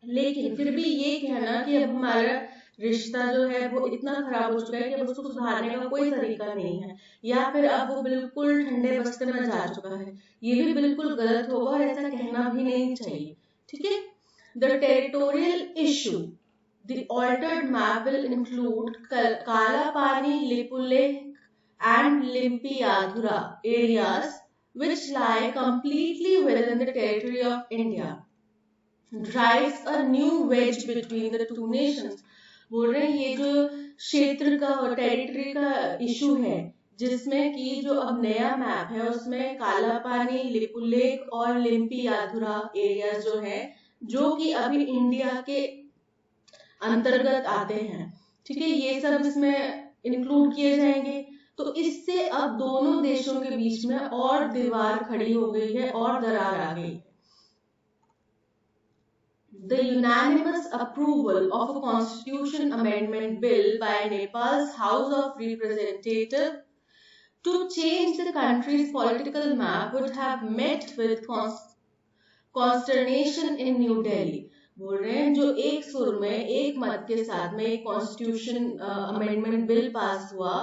लेकिन फिर भी ये कहना कि अब हमारा रिश्ता जो है वो इतना खराब हो चुका है कि अब उसको सुधारने का कोई तरीका नहीं है, या फिर अब वो बिल्कुल ठंडे बस्ते में जा चुका है, ये भी बिल्कुल गलत होगा और ऐसा कहना भी नहीं चाहिए, ठीक है। The territorial issue, the altered map will include Kalapani, Lipulekh and Limpiadhura areas which lie completely within the territory of India, drives a new wedge between the two nations। बोल रहे हैं ये जो क्षेत्र का और टेरिटरी का इशू है, जिसमें कि जो अब नया मैप है उसमें कालापानी, लिपुलेख और लिम्पियाधुरा एरिया जो है, जो कि अभी इंडिया के अंतर्गत आते हैं, ठीक है, ये सब इसमें इंक्लूड किए जाएंगे, तो इससे अब दोनों देशों के बीच में और दीवार खड़ी हो गई है और दरार आ गई। The unanimous approval of a constitution amendment bill by Nepal's House of Representatives to change the country's political map would have met with consternation in New Delhi। बोल रहे हैं जो एक सुर में एक मत के साथ में एक कॉन्स्टिट्यूशन अमेंडमेंट बिल पास हुआ,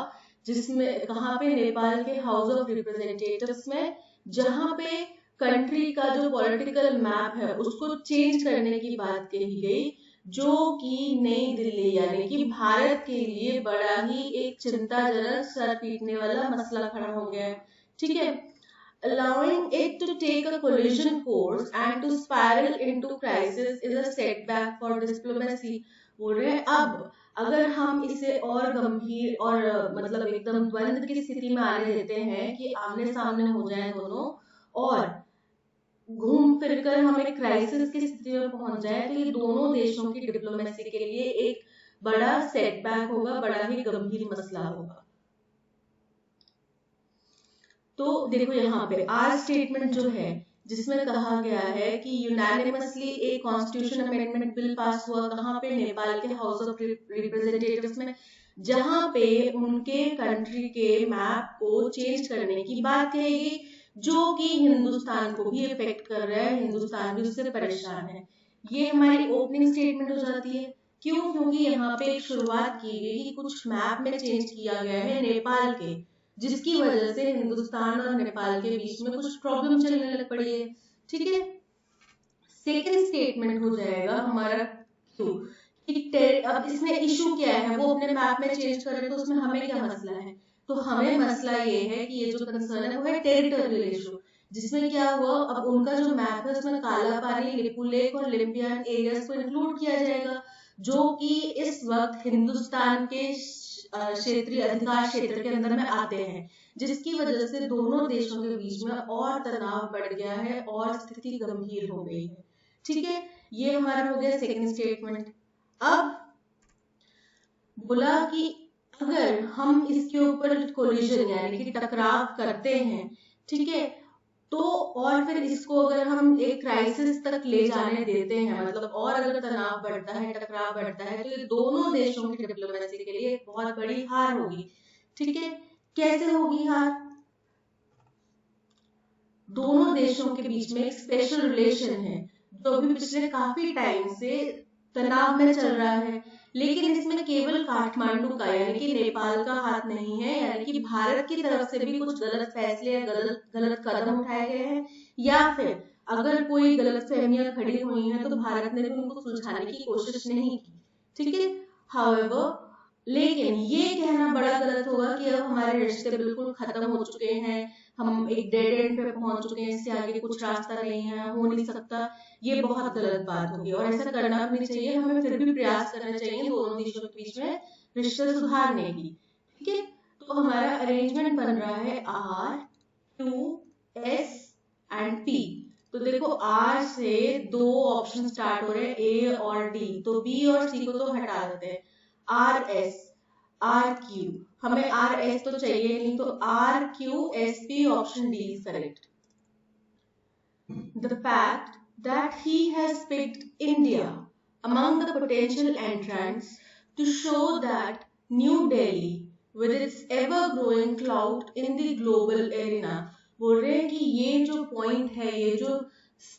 जिसमें कहाँ पे? नेपाल के हाउस ऑफ रिप्रेजेंटेटिव्स में, जहाँ पे कंट्री का जो पॉलिटिकल मैप है उसको चेंज करने की बात कही गई, जो कि नई दिल्ली यानी कि भारत के लिए बड़ा ही एक चिंताजनक, सर पीटने वाला मसला खड़ा हो गया है, ठीक है। Allowing it to take a collision course and to spiral into crisis is a setback for diplomacy। बोल रहे हैं अब अगर हम इसे और गंभीर और मतलब एकदम द्वंद्व की स्थिति में आने देते हैं कि आमने सामने हो जाए दोनों और घूम फिर कर हम एक क्राइसिस की स्थिति में पहुंच जाए, तो ये दोनों देशों की डिप्लोमेसी के लिए एक बड़ा सेटबैक होगा, बड़ा ही गंभीर मसला होगा। तो देखो यहाँ पे आज स्टेटमेंट जो है जिसमें कहा गया है कि यूनानिमसली एक कॉन्स्टिट्यूशन अमेंडमेंट बिल पास हुआ, कहाँ पे? नेपाल के हाउस ऑफ रिप्रेजेंटेटिव्स में, जहाँ पे उनके कंट्री के मैप को चेंज करने की बात कहेगी, जो कि हिंदुस्तान को भी इफेक्ट कर रहा है, हिंदुस्तान भी उससे परेशान है। ये हमारी ओपनिंग स्टेटमेंट हो जाती है। क्यों? क्योंकि यहाँ पे एक शुरुआत की गई कि कुछ मैप में चेंज किया गया है नेपाल के, जिसकी वजह से हिंदुस्तान और नेपाल के बीच में कुछ प्रॉब्लम चलने लग पड़ी है, ठीक है। सेकंड स्टेटमेंट हो जाएगा हमारा क्यों कि अब इसमें इशू क्या है, वो अपने मैप में चेंज कर रहे, तो उसमें हमें क्या मसला है? तो हमें मसला ये है कि ये जो कंसर्न है वो है टेरिटोरियल इशू, जिसमें क्या हुआ, अब उनका जो मैप है उसमें कालापानी, लिपुलेख और लिम्पियन एरियाज को इंक्लूड किया जाएगा, जो कि इस वक्त हिंदुस्तान के क्षेत्रीय अधिकार क्षेत्र के अंदर में आते हैं, जिसकी वजह से दोनों देशों के बीच में और तनाव बढ़ गया है और स्थिति गंभीर हो गई है, ठीक है। ये हमारा हो गया सेकंड स्टेटमेंट। अब बोला कि अगर हम इसके ऊपर कोलिजन यानी कि टकराव करते हैं, ठीक है, तो और फिर इसको अगर हम एक क्राइसिस तक ले जाने देते हैं, मतलब और अगर तनाव बढ़ता है, टकराव बढ़ता है, तो ये दोनों देशों की डिप्लोमेसी के लिए एक बहुत बड़ी हार होगी, ठीक है। कैसे होगी हार? दोनों देशों के बीच में एक स्पेशल रिलेशन है जो अभी पिछले काफी टाइम से तनाव में चल रहा है। लेकिन इसमें केवल काठमांडू का यानी कि नेपाल का हाथ नहीं है, यानी कि भारत की तरफ से भी कुछ गलत फैसले या गलत गलत कदम उठाए गए हैं, या फिर अगर कोई गलत फहमियां खड़ी हुई हैं तो भारत ने भी उनको सुलझाने की कोशिश नहीं की। ठीक है, हाउएवर, लेकिन ये कहना बड़ा गलत होगा कि अब हमारे रिश्ते बिल्कुल खत्म हो चुके हैं, हम एक डेड एंड पे पहुंच चुके हैं, इससे आगे कुछ रास्ता नहीं है, हो नहीं सकता। ये बहुत गलत बात होगी और ऐसा करना भी नहीं चाहिए। हमें फिर भी प्रयास करना चाहिए दोनों देशों के बीच में रिश्ते सुधारने की। ठीक है, तो हमारा अरेंजमेंट बन रहा है R2S&P। तो देखो R से दो ऑप्शन स्टार्ट हो रहे हैं, A और D, तो B और C को तो हटा देते हैं। RS, RQ, हमें RS तो चाहिए नहीं, तो RQSP option D is correct. The fact that he has picked India among the potential entrants to show that New Delhi, with its ever-growing clout in the global arena, बोल रहे हैं कि ये जो पॉइंट है, ये जो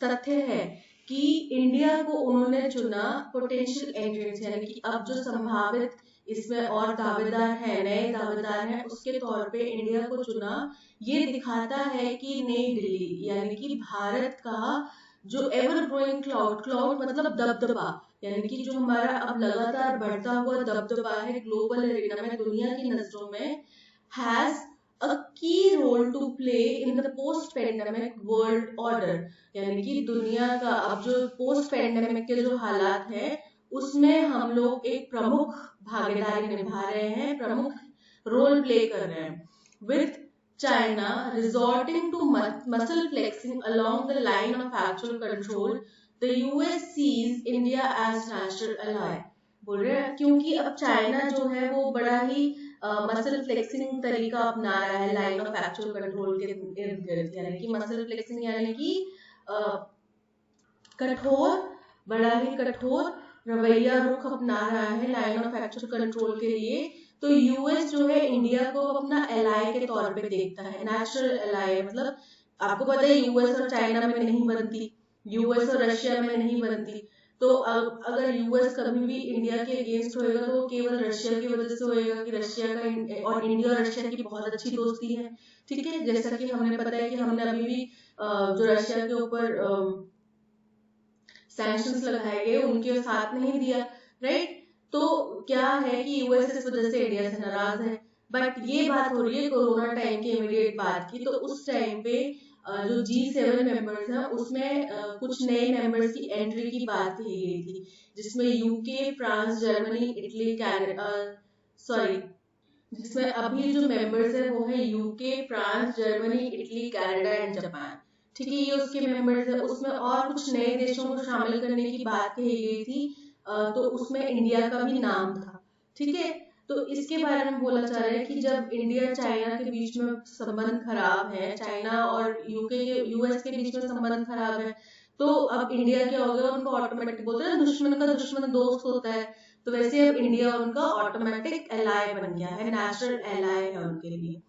तथ्य है कि इंडिया को उन्होंने चुना पोटेंशियल एंट्रेंस, यानी कि अब जो संभावित इसमें और दावेदार है, नए दावेदार हैं, उसके तौर पे इंडिया को चुना, ये दिखाता है कि नई दिल्ली यानी कि भारत का जो एवर ग्रोइंग क्लाउड, क्लाउड मतलब दबदबा, यानी कि जो हमारा अब लगातार बढ़ता हुआ दबदबा है ग्लोबल एरिना में, दुनिया की नजरों में, has a key role to play in the post pandemic world order, यानी कि दुनिया का अब जो पोस्ट पेंडेमिक के जो हालात हैं उसमें हम लोग एक प्रमुख भागीदारी निभा रहे हैं, प्रमुख रोल प्ले कर रहे हैं, with China resorting to muscle flexing along the line of actual control. The US sees India as natural ally. बोल रहे हैं क्योंकि अब चाइना जो है वो बड़ा ही मसल फ्लेक्सिंग तरीका अपना रहा है लाइन ऑफ एक्चुअल कंट्रोल के इर्द गिर्द, यानी कि मसल फ्लेक्सिंग यानी कि कठोर, बड़ा ही कठोर रवैया रुख अपना रहा है लाइन ऑफ एक्चुअल कंट्रोल के लिए। तो यूएस जो है इंडिया को अपना एलाई के तौर पे देखता है, नेचुरल एलाई, मतलब आपको पता है यूएस और चाइना में नहीं बनती, यूएस और रशिया में नहीं बनती, तो अगर यूएस कभी भी इंडिया के अगेंस्ट होएगा तो केवल रशिया की वजह से होएगा कि रशिया का और इंडिया और रशिया की बहुत अच्छी दोस्ती है। ठीक है, जैसा कि हमें पता है कि हमने अभी भी जो रशिया के ऊपर सैंक्शंस लगाए गए उनके साथ नहीं दिया, राइट। तो क्या है कि यूएस इस वजह से इंडिया से नाराज है, बट ये बात हो रही है कोरोना टाइम की इमीडिएट बात की। तो उस टाइम पे जो G7 मेंबर्स हैं उसमें कुछ नए मेंबर्स की एंट्री की बात कही गई थी, जिसमें UK, France, Germany, Italy, Canada, sorry, जिसमें अभी जो मेंबर्स है वो है UK, France, Germany, Italy, Canada and Japan. ठीक है, ये उसके मेंबर्स है। उसमें और कुछ नए देशों को शामिल करने की बात कही गई थी, तो उसमें इंडिया का भी नाम था। ठीक है, तो इसके बारे में बोला जा रहा है कि जब इंडिया चाइना के बीच में संबंध खराब है, चाइना और यूके के यूएस के बीच में संबंध खराब है, तो अब इंडिया क्या हो गया, उनको ऑटोमेटिक बोलते हैं दुश्मन का दुश्मन दोस्त होता है, तो वैसे अब इंडिया उनका ऑटोमेटिक एलाय बन गया है, नेचुरल एलाय है उनके लिए।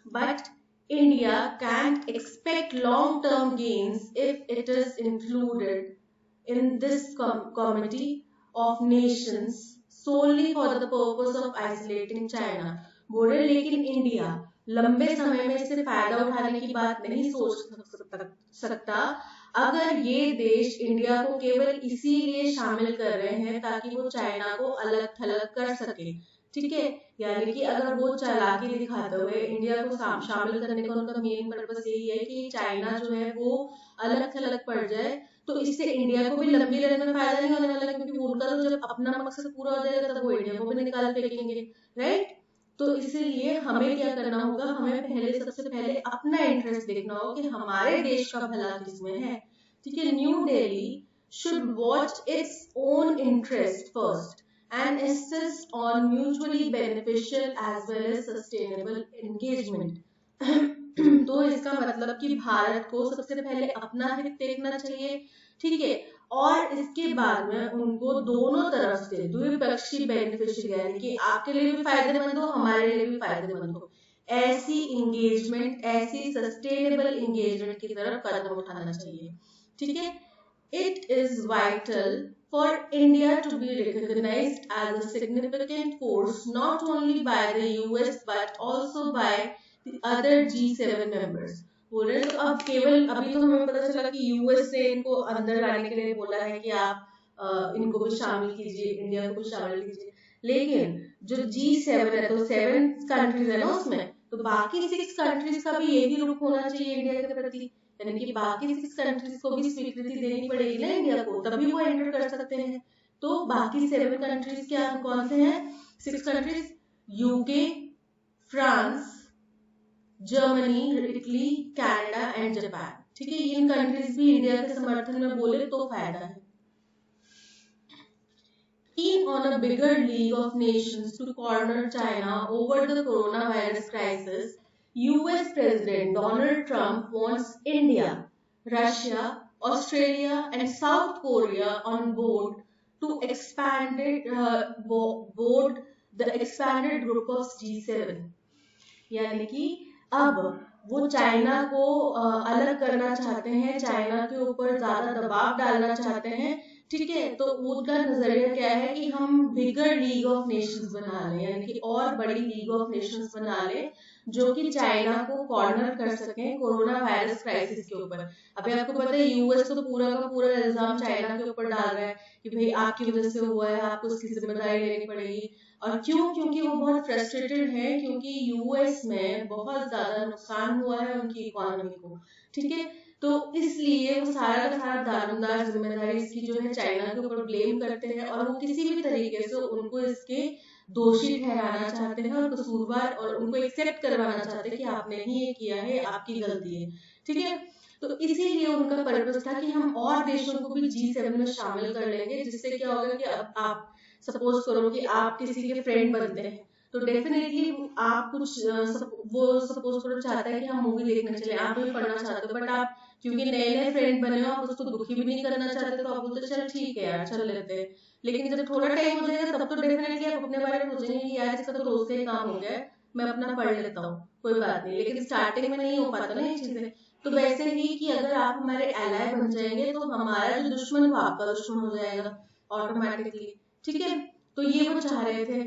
But India can't expect long-term gains if it is included in this committee of nations solely for the purpose of isolating China. बोले लेकिन इंडिया लंबे समय में इससे फायदा उठाने की बात नहीं सोच सकता अगर ये देश इंडिया को केवल इसीलिए शामिल कर रहे हैं ताकि वो चाइना को अलग थलग कर सके। ठीक है, यानी कि अगर वो चालाकी दिखाते हुए इंडिया को शामिल करने का उनका मेन पर्पस यही है कि चाइना जो है वो अलग थलग पड़ जाए, तो इससे इंडिया को भी लंबी रन में फायदा नहीं होने वाला, क्योंकि उनका तो जब अपना मकसद पूरा हो जाएगा तब वो इंडिया को भी निकाल फेंकेंगे, राइट। तो इसीलिए हमें क्या करना होगा, हमें पहले सबसे पहले अपना इंटरेस्ट देखना होगा कि हमारे देश का भला किसमें है। ठीक है, new Delhi should watch its own interest first and insist on mutually beneficial as well as sustainable engagement. तो इसका मतलब कि भारत को सबसे पहले अपना हित देखना चाहिए, ठीक है, और इसके बाद में उनको दोनों तरफ से द्विपक्षीय बेनिफिशियल, यानी कि आपके लिए भी फायदेमंद हो, हमारे लिए भी फायदेमंद हो, ऐसी इंगेजमेंट, ऐसी सस्टेनेबल इंगेजमेंट की तरफ कदम उठाना चाहिए। ठीक है, It is vital for India to be recognized as a significant force not only by the US but also by the other G7 members. बोल रहे हैं तो अब केवल अभी तो हमें पता चला कि यूएस ने इनको अंदर लाने के लिए बोला है कि आप इनको भी शामिल कीजिए, इंडिया को भी शामिल कीजिए, लेकिन जो G7 है तो 7 कंट्रीज है ना उसमें, तो बाकी 6 कंट्रीज का भी यही रुख होना चाहिए इंडिया के प्रति, यानी कि बाकी 6 कंट्रीज को भी स्वीकृति देनी पड़ेगी ना इंडिया को, तभी वो एंटर कर सकते हैं। तो बाकी 7 कंट्रीज क्या कौन से हैं? 6 countries, UK, France, Germany, Italy, Canada and Japan. ठीक है, इन कंट्रीज भी इंडिया के समर्थन में बोले तो फायदा है। Keen on a bigger league of nations to corner China over the coronavirus crisis, US President Donald Trump wants India, Russia, Australia and South Korea on board to board the expanded group of G7। यानी कि अब वो China को अलग करना चाहते हैं, China के ऊपर ज्यादा दबाव डालना चाहते हैं। ठीक है, तो उनका नजरिया क्या है कि हम बिगर लीग ऑफ नेशंस बना लें, यानी कि और बड़ी लीग ऑफ नेशंस बना लें जो कि चाइना को कॉर्नर कर सकें कोरोना वायरस क्राइसिस के ऊपर। अभी आपको पता है यूएस तो पूरा का पूरा इल्जाम चाइना के ऊपर डाल रहा है कि भाई आपकी वजह से हुआ है, आपको इसकी जिम्मेदारी लेनी पड़ेगी। और क्यों? क्योंकि वो बहुत फ्रस्ट्रेटेड है, क्योंकि यूएस में बहुत ज्यादा नुकसान हुआ है उनकी इकोनॉमी को। ठीक है, तो इसलिए वो सारा का सारा दारोमदार जिम्मेदारी इसकी जो है चाइना के ऊपर ब्लेम करते हैं और वो किसी भी तरीके से उनको इसके दोषी ठहराना चाहते हैं और कसूरवार, और उनको एक्सेप्ट करवाना चाहते हैं कि आपने ही ये किया है, आपकी गलती है। ठीक है, तो इसीलिए उनका पर्पस था कि हम और देशों को भी G7 में शामिल कर लेंगे, जिससे क्या होगा कि अब आप सपोज करो कि आप किसी के फ्रेंड बनते हैं, तो डेफिनेटली आप कुछ वो सपोज करो चाहता है कि हम मूवी देखने चले, आप भी पढ़ना चाहते हो, बट आप क्योंकि नए नए फ्रेंड बने हो, आप उसको दुखी भी नहीं करना चाहते, तो आप बोलते चल ठीक है यार चल लेते हैं। लेकिन जब थोड़ा टाइम हो जाएगा तब तो डेफिनेटली आप अपने बारे में सोचेंगे कि यार इसका तो रोज का ही काम हो गया है, मैं अपना पढ़ लेता हूँ, कोई बात नहीं। लेकिन स्टार्टिंग में नहीं हो पाता ना ये चीजें। तो वैसे ही कि अगर आप हमारे एलाय बन जाएंगे तो हमारा जो दुश्मन वो आपका दुश्मन हो जाएगा ऑटोमेटिकली। ठीक है, तो ये वो चाह रहे थे।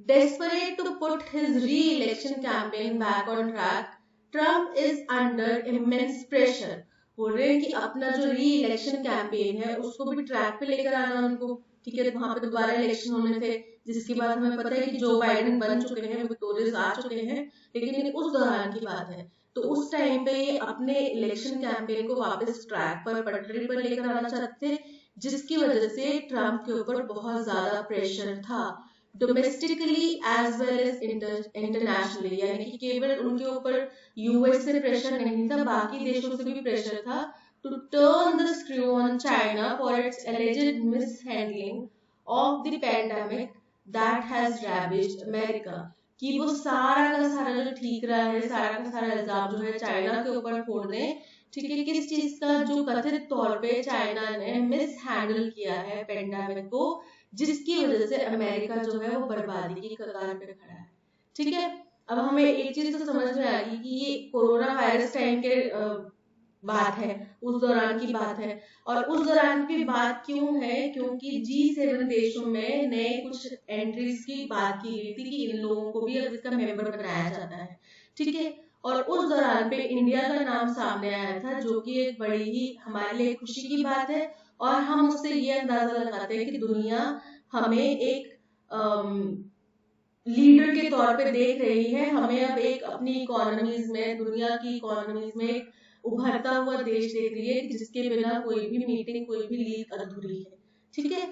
Desperate to put his re-election campaign back on track, Trump is under immense pressure। बोल रहे हैं कि अपना जो री इलेक्शन कैंपेन है उसको भी ट्रैक पे लेकर आना उनको। ठीक है, वहां पे दोबारा इलेक्शन होने थे, जिसके बाद हमें पता है कि जो बाइडेन बन चुके हैं, विक्टोरियस आ चुके हैं, लेकिन उस दौरान की बात है। तो उस टाइम पे ये अपने इलेक्शन कैंपेन को वापस ट्रैक पर, पटरी पर लेकर आना चाहते थे, जिसकी वजह से ट्रम्प के ऊपर बहुत ज्यादा प्रेशर था, domestically as well as internationally. यानी कि केवल उनके ऊपर यूएस से प्रेशर नहीं था, बाकी देशों से भी प्रेशर था to turn the screw on China for its alleged mishandling of the pandemic that has ravaged America. कि वो सारा का सारा जो ठीक रहा है, सारा का सारा इल्जाम जो है चाइना के ऊपर फोड़ दें। ठीक है, किस चीज का? जो कथित तौर पे चाइना ने मिस हैंडल किया है पेंडेमिक को, जिसकी वजह से अमेरिका जो है वो बर्बादी की कगार पे खड़ा है। ठीक है, अब हमें एक चीज तो समझ में आ गई कि ये कोरोना वायरस टाइम के बात है, उस दौरान की बात है। और उस दौरान की बात क्यों है? क्योंकि G7 देशों में नए कुछ एंट्रीज की बात की गई थी कि इन लोगों को भी अब इसका मेंबर बनाया जाता है। ठीक है, और उस दौरान पे इंडिया का नाम सामने आया था, जो कि एक बड़ी ही हमारे लिए खुशी की बात है। और हम उससे ये अंदाजा लगाते हैं कि दुनिया हमें एक लीडर के तौर पे देख रही है, हमें अब एक अपनी इकोनॉमीज में, दुनिया की इकोनॉमीज में एक उभरता हुआ देश देख रही है, जिसके बिना कोई भी मीटिंग, कोई भी लीग अधूरी है। ठीक है,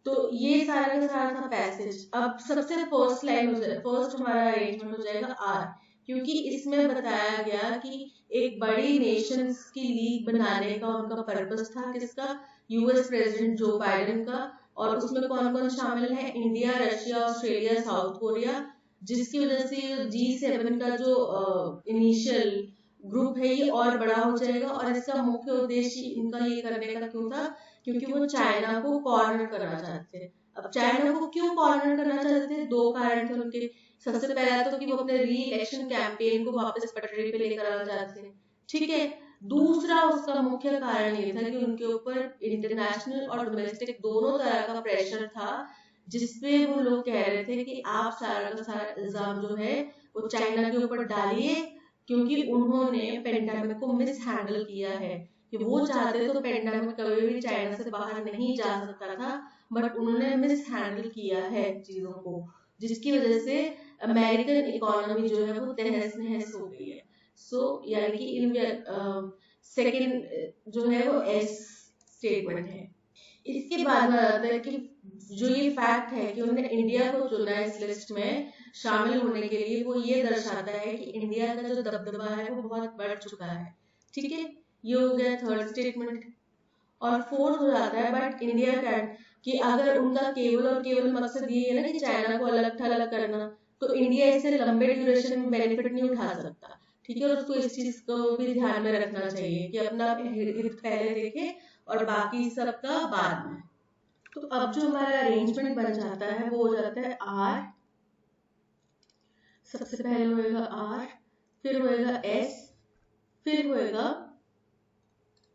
तो ये सारा का सारा था पैसेज। अब सबसे फर्स्ट लाइन हो जाए, फर्स्ट हमारा अरेंजमेंट हो जाएगा आर, क्योंकि इसमें बताया गया कि एक बड़ी नेशंस की लीग बनाने का उनका पर्पस था, किसका? यूएस प्रेसिडेंट जो बाइडेन का। और उसमें कौन कौन शामिल है? India, Russia, Australia, south Korea, जिसकी वजह से G7 का जो इनिशियल ग्रुप है ये और बड़ा हो जाएगा। और इसका मुख्य उद्देश्य इनका ये करने का क्यों था? क्योंकि वो चाइना को कॉर्नर करना चाहते थे। अब चाइना को क्यों कॉर्नर करना चाहते थे? 2 कारण थे उनके। सबसे पहला तो कि वो अपने री इलेक्शन कैंपेन को वापस पटरी पे लेकर आना चाहते थे। ठीक है, दूसरा उसका मुख्य कारण ये था कि उनके ऊपर इंटरनेशनल और डोमेस्टिक दोनों तरह का प्रेशर था, जिसपे वो लोग कह रहे थे कि आप सारा का सारा इल्जाम जो है वो चाइना के ऊपर डालिए, क्योंकि उन्होंने पेंडेमिक को मिस हैंडल किया है। कि वो चाहते तो पेंडेमिक कभी भी चाइना से बाहर नहीं जा सकता था, बट उन्होंने मिस हैंडल किया है चीजों को, जिसकी वजह से अमेरिकन इकोनॉमी जो है वो तहस नहस हो गई है। सो यानी कि सेकेंड जो है वो एस स्टेटमेंट है। इसके बाद में आता है कि जो ये फैक्ट है कि उन्होंने इंडिया को चुना इस लिस्ट में शामिल होने के लिए, वो ये दर्शाता है कि इंडिया का जो दबदबा है वो बहुत बढ़ चुका है। ठीक है, ये हो गया थर्ड स्टेटमेंट। और फोर्थ हो जाता है बट इंडिया कैन, कि अगर उनका केवल और केवल मकसद ये है ना कि चाइना को अलग थलग करना, तो इंडिया इसे लंबे ड्यूरेशन में बेनिफिट नहीं उठा सकता। ठीक है, और उसको इस चीज को भी ध्यान में रखना चाहिए कि अपना हित पहले देखे और बाकी सबका बाद में। तो अब जो हमारा अरेंजमेंट बन जाता है वो हो जाता है आर, सबसे पहले होएगा आर, फिर होएगा एस, फिर होएगा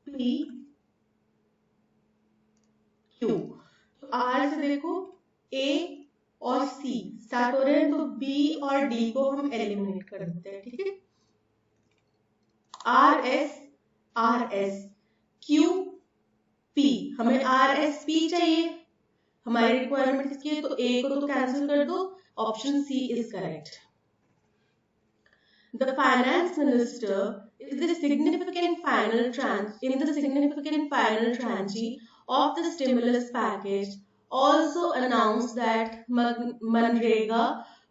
पी, क्यू। तो आर से देखो ए और सी स्टार्ट हो रहे हैं, तो बी और डी को हम एलिमिनेट कर देते हैं। ठीक है, आर एस क्यू पी, हमें आर एस पी चाहिए, हमारी रिक्वायरमेंट किसकी है, तो ए को तो कैंसिल कर दो, option C is correct. The finance minister is the significant final tranche of the stimulus package also announced that Manrega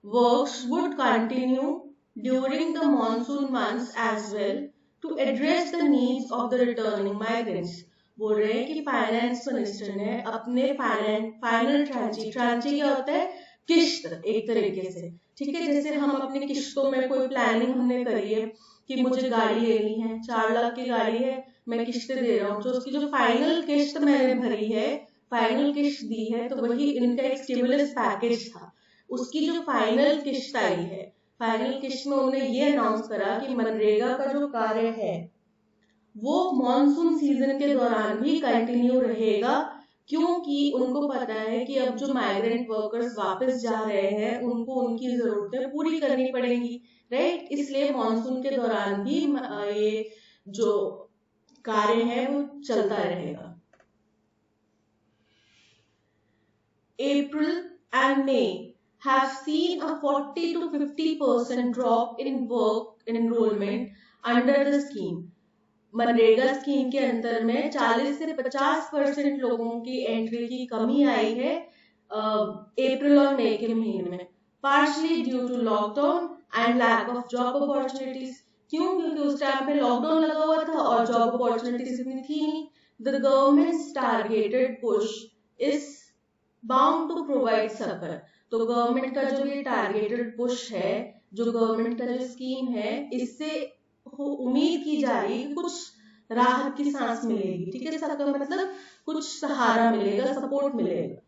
works would continue during the monsoon months as well to address the needs of the returning migrants. बोल रहे हैं कि finance minister ने अपने final ट्रांची क्या होता है, किश्त एक तरीके से। ठीक है, जैसे हम अपनी किश्तों में कोई प्लानिंग हमने करी है कि मुझे गाड़ी लेनी है, 4 लाख की गाड़ी है, मैं किश्त दे रहा हूँ, तो उसकी जो फाइनल किश्त मैंने भरी है, फाइनल किश्त दी है, तो वही इनका एक स्टिमुलस पैकेज था। उसकी जो फाइनल किश्त आई है, फाइनल किश्त में उन्होंने ये अनाउंस करा कि मनरेगा का जो कार्य है वो मॉनसून सीजन के दौरान भी कंटिन्यू रहेगा, क्योंकि उनको पता है कि अब जो माइग्रेंट वर्कर्स वापस जा रहे हैं उनको उनकी जरूरतें पूरी करनी पड़ेंगी, राइट। इसलिए मॉनसून के दौरान भी ये जो कार्य है वो चलता रहेगा। April and May have seen a 40 to 50% drop in work enrollment under the scheme. MNREGA scheme के अंदर में 40 से 50% लोगों की एंट्री की कमी आई है अप्रैल और मई के महीने में, partially due to lockdown and lack of job opportunities. क्यों? क्योंकि उस टाइम पे लॉकडाउन लगा हुआ था और जॉब अपॉर्चुनिटीज इतनी थी नहीं। The government's targeted push is bound to provide succour. तो गवर्नमेंट का जो ये टारगेटेड पुश है, जो गवर्नमेंट का जो स्कीम है, इससे उम्मीद की जा रही है कुछ राहत की सांस मिलेगी। ठीक है, सबका मतलब कुछ सहारा मिलेगा, सपोर्ट मिलेगा।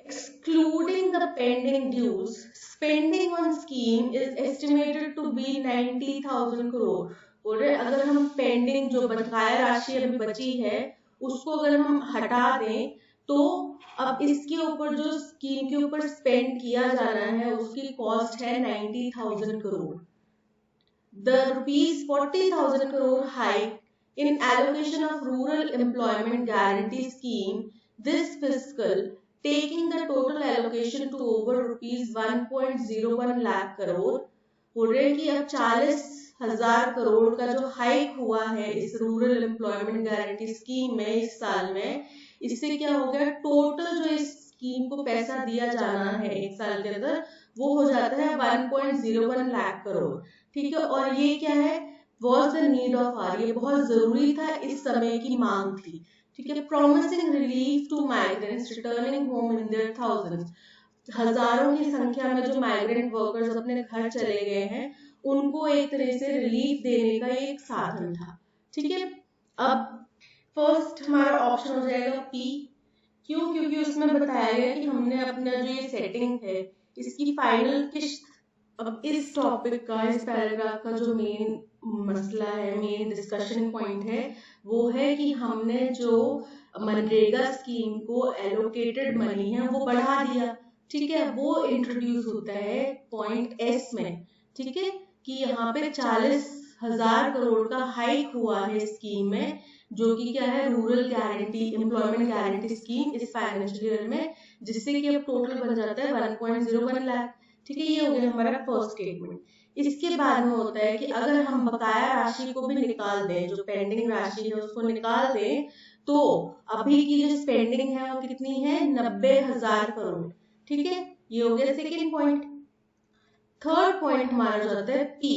Excluding the pending dues, spending on scheme is estimated to be 90,000 crore। बोल रहे अगर हम पेंडिंग जो बकाया राशि अभी बची है उसको अगर हम हटा दें, तो अब इसके ऊपर जो स्कीम के ऊपर स्पेंड किया जाना है उसकी कॉस्ट है 90,000 crore. The rupees 40,000 crore hike in allocation of rural employment guarantee scheme this fiscal, taking the total allocation to over rupees 1.01 lakh crore। बोल रहे कि अब 40,000 करोड़ का जो हाइक हुआ है इस रूरल एम्प्लॉयमेंट गारंटी स्कीम में इस साल में, इससे क्या हो गया, टोटल जो इस स्कीम को पैसा दिया जाना है एक साल के अंदर वो हो जाता है 1.01 लाख करोड़। ठीक है, और ये क्या है, was the need of hour, ये बहुत जरूरी था, इस समय की मांग थी। ठीक है, promising relief to migrants returning home in their thousands. हजारों की संख्या में जो माइग्रेंट वर्कर्स अपने घर चले गए हैं उनको एक तरह से रिलीफ देने का एक साधन था। ठीक है, अब फर्स्ट हमारा ऑप्शन हो जाएगा पी। क्यों? क्योंकि उसमें बताया गया कि हमने अपना जो ये सेटिंग है इसकी फाइनल किश्त, अब इस टॉपिक का, इस पैराग्राफ का जो मेन मसला है, मेन डिस्कशन पॉइंट है, वो है कि हमने जो मनरेगा स्कीम को एलोकेटेड मनी है वो बढ़ा दिया, ठीक है। वो इंट्रोड्यूस होता है पॉइंट एस में, ठीक है, कि यहाँ पे 40,000 करोड़ का हाइक हुआ है स्कीम में, जो कि क्या है, rural guarantee employment guarantee scheme इस फाइनेंशियल ईयर में, जिससे कि अब टोटल बन जाता है 1.01 लाख, ठीक है। ये हो गया हमारा फर्स्ट स्टेटमेंट। इसके बाद में होता है कि अगर हम बकाया राशि को भी निकाल दें, जो पेंडिंग राशि है उसको निकाल दें, तो अभी की जो स्पेंडिंग है वो कितनी है, 90,000 करोड़, ठीक है। ये हो गया सेकेंड पॉइंट। थर्ड पॉइंट हमारा जाता है पी,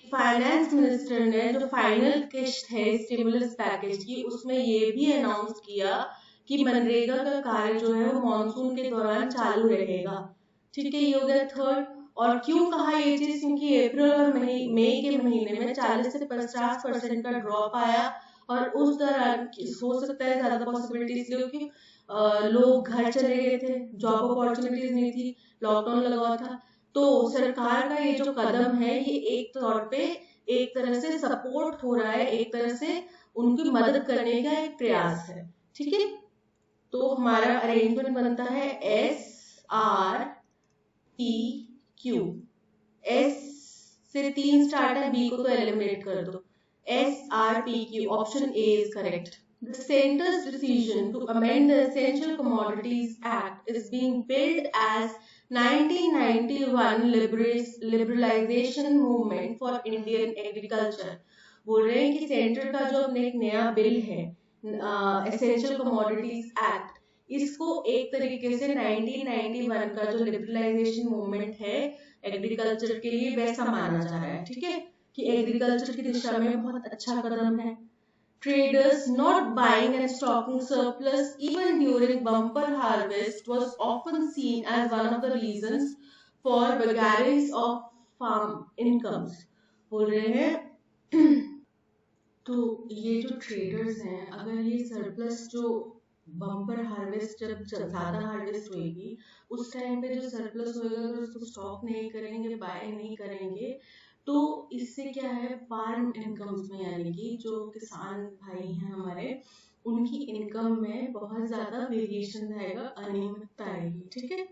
फाइनेंस मिनिस्टर ने जो फाइनल किस्त है स्टिमुलस पैकेज की, उसमें ये भी अनाउंस किया कि मनरेगा का कार्य जो है वो मानसून के दौरान चालू रहेगा, ठीक है। ये हो गया थर्ड। और क्यों कहा ये चीज, क्योंकि अप्रैल और मई के महीने में 40 से 50% का ड्रॉप आया, और उस दौरान हो सकता है ज्यादा पॉसिबिलिटी इसलिए क्योंकि लोग घर चले गए थे, जॉब अपॉर्चुनिटीज नहीं थी, लॉकडाउन लगा हुआ था। तो सरकार का ये जो कदम है, ये एक तौर पे एक तरह से सपोर्ट हो रहा है, एक तरह से उनकी मदद करने का एक प्रयास है, ठीक है। तो हमारा अरेंजमेंट बनता है SRPQ। एस से 3 स्टार्ट है, बी को तो एलिमिनेट कर दो। SRPQ, option A is correct. The center's decision to amend the Essential Commodities Act is being billed as 1991 liberalization movement for Indian agriculture। बोल रहे हैं कि सेंटर का जो अपने एक नया बिल है, एसेंशियल कमोडिटीज एक्ट, इसको एक तरीके से 1991 का जो लिबरलाइजेशन मूवमेंट है एग्रीकल्चर के लिए वैसा माना जा रहा है, ठीक है, कि एग्रीकल्चर की दिशा में बहुत अच्छा कदम है। Traders not buying and stocking surplus even during bumper harvest was often seen as one of the reasons for vagaries of farm incomes। बोल रहे हैं तो ये जो ट्रेडर्स हैं, अगर ये सरप्लस जो बम्पर हार्वेस्ट जब ज्यादा हार्वेस्ट होगी, उस टाइम पे जो सरप्लस होगा अगर उसको स्टॉक नहीं करेंगे, बाय नहीं करेंगे, तो इससे क्या है, फार्म इनकम्स में, यानी कि जो किसान भाई हैं हमारे, उनकी इनकम में बहुत ज्यादा वेरिएशन आएगा, अनियमितता आएगी, ठीक है।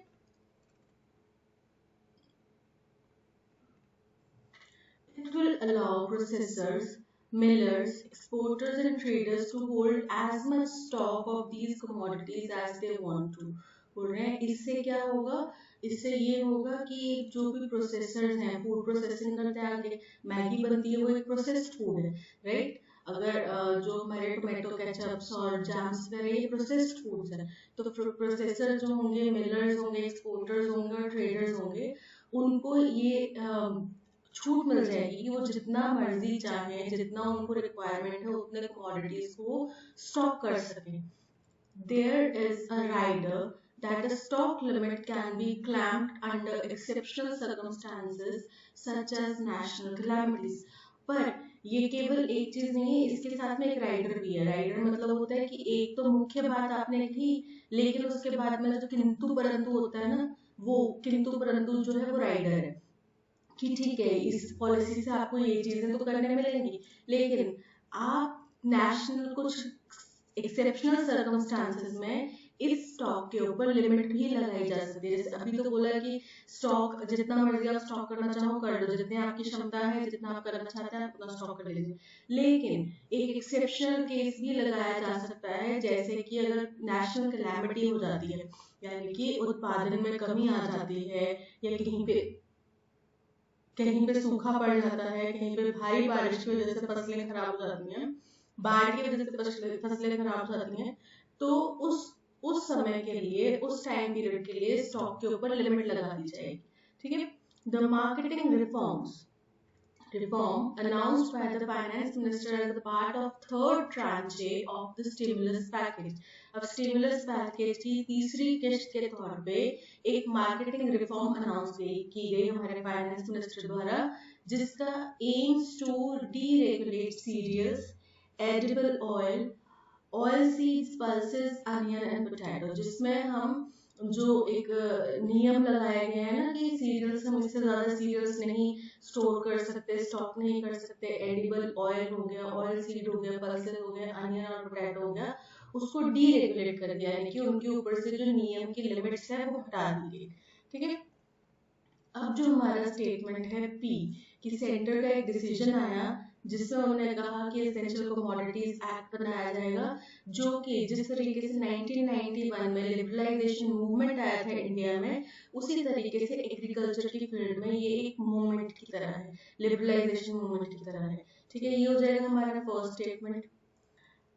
It will allow processors, millers, exporters and traders to hold as much stock of these commodities as they want to। बोल रहे हैं इससे क्या होगा, इससे ये होगा कि जो भी प्रोसेसर्स हैं, फूड प्रोसेसिंग करते हैं, आगे मैगी बनती है वो एक प्रोसेस्ड फूड है, राइट। अगर जो हमारे टोमेटो केचप्स और जैम्स वगैरह ये प्रोसेस्ड फूड्स हैं, तो प्रोसेसर जो होंगे, मिलर्स होंगे, एक्सपोर्टर्स होंगे, ट्रेडर्स होंगे, उनको ये छूट मिल जाएगी कि वो जितना मर्जी चाहे, जितना उनको रिक्वायरमेंट है उतने कमोडिटीज को स्टॉक कर सकें। There is a rider that a stock limit can be clamped under exceptional circumstances such as national calamities। पर ये केवल एक चीज नहीं है, इसके साथ में एक राइडर भी है। राइडर मतलब होता है कि एक तो मुख्य बात आपने की, लेकिन उसके बाद में जो किंतु परंतु होता है ना, वो किंतु परंतु जो है वो राइडर है कि ठीक है, इस पॉलिसी से आपको ये चीजें तो करने मिलेंगी, लेकिन आप नेशनल कुछ एक्सेप्शनल सर्कमस्टांसेस में इस स्टॉक के ऊपर लिमिट भी लगाई जा सकती है। जैसे अभी तो बोला कि स्टॉक जितना मर्जी आप स्टॉक करना चाहो कर लो, जितनी आपकी क्षमता है, जितना आप करना चाहते हैं उतना स्टॉक कर लीजिए, लेकिन एक एक्सेप्शनल केस भी लगाया जा सकता है, जैसे कि अगर नेशनल कैलामिटी हो जाती है, यानी कि उत्पादन में कमी आ जाती है, या कहीं पे सूखा पड़ जाता है, कहीं पे भारी बारिश की वजह से फसलें खराब हो जाती हैं, बाढ़ की वजह से फसलें खराब हो जाती हैं, तो उस समय के लिए, उस टाइम पीरियड के लिए स्टॉक के ऊपर लिमिट लगा दी जाएगी, ठीक है। The marketing reform announced by the finance minister as a part of third tranche of the stimulus package। अब स्टिमुलस पैकेज की तीसरी किस्त के तौर पे एक मार्केटिंग रिफॉर्म अनाउंस की गई हमारे फाइनेंस मिनिस्टर द्वारा, जिसका aims to deregulate cereals, edible oil, oil seeds, pulses, onion and potato, जिसमें हम जो एक नियम लगाया गया है ना कि सीरियल्स, हम इससे ज्यादा सीरियल्स नहीं स्टोर कर सकते, स्टॉक नहीं कर सकते, एडिबल ऑयल हो गया, ऑयल सीड हो गया, पल्सेस हो गया, अनियन और पोटैटो हो गया, उसको डीरेगुलेट कर दिया, यानी कि उनके ऊपर से जो नियम की लिमिट्स है वो हटा दी गई। ठीक है। अब जो हमारा स्टेटमेंट है पी, कि सेंटर का एक डिसीजन आया जिसमें उन्होंने कहा कि एसेंशियल कमोडिटीज एक्ट बनाया जाएगा, जो कि जिस तरीके से 1991 में लिबरलाइजेशन मूवमेंट आया था इंडिया में, उसी तरीके से एग्रीकल्चर की फील्ड में ये एक मूवमेंट की तरह है, लिबरलाइजेशन मूवमेंट की तरह है। ठीक है, ये हो जाएगा हमारा फर्स्ट स्टेटमेंट।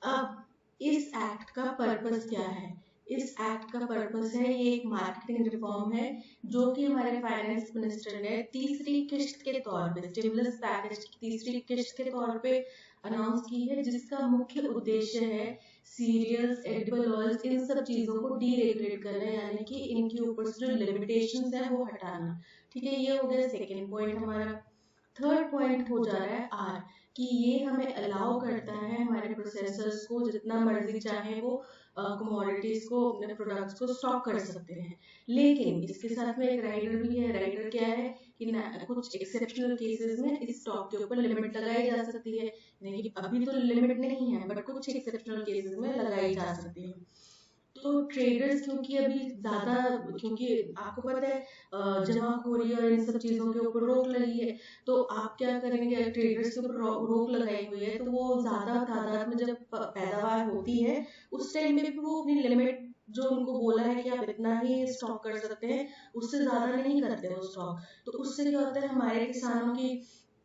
अब इस एक्ट का पर्पस क्या है? इस एक्ट का पर्पस है, ये एक मार्केटिंग रिफॉर्म है जो कि हमारे फाइनेंस मिनिस्टर ने तीसरी किश्त के तौर पे, स्टिमुलस पैकेज की तीसरी किश्त के तौर पे अनाउंस की है, जिसका मुख्य उद्देश्य है सीरियल्स, एडिबल ऑयल्स, इन सब चीजों को डीरेगुलेट करना, यानी कि इनके ऊपर से जो लिमिटेशंस है वो हटाना। ठीक है, ये हो गया सेकेंड पॉइंट हमारा। थर्ड पॉइंट हो जा रहा है आर, कि ये हमें अलाउ करता है हमारे प्रोसेसर्स को जितना मर्जी चाहे वो कमोडिटीज को, अपने प्रोडक्ट्स को स्टॉक कर सकते हैं। लेकिन इसके साथ में एक राइडर भी है। राइडर क्या है कि कुछ एक्सेप्शनल केसेस में इस स्टॉक के ऊपर लिमिट लगाई जा सकती है, यानी कि अभी तो लिमिट नहीं है बट कुछ एक्सेप्शनल केसेस में लगाई जा सकती है। तो ट्रेडर्स, क्योंकि अभी ज्यादा, क्योंकि आपको पता है जमाखोरी और इन सब चीजों के ऊपर रोक लगी है, तो आप क्या करेंगे, ट्रेडर्स के ऊपर रोक लगाई हुई है, तो वो ज्यादा तादाद में जब पैदावार होती है उस टाइम पे भी वो अपनी लिमिट जो उनको बोला है कि आप इतना ही स्टॉक कर सकते हैं, उससे ज्यादा नहीं करते वो स्टॉक। तो उससे क्या होता है, हमारे किसानों की,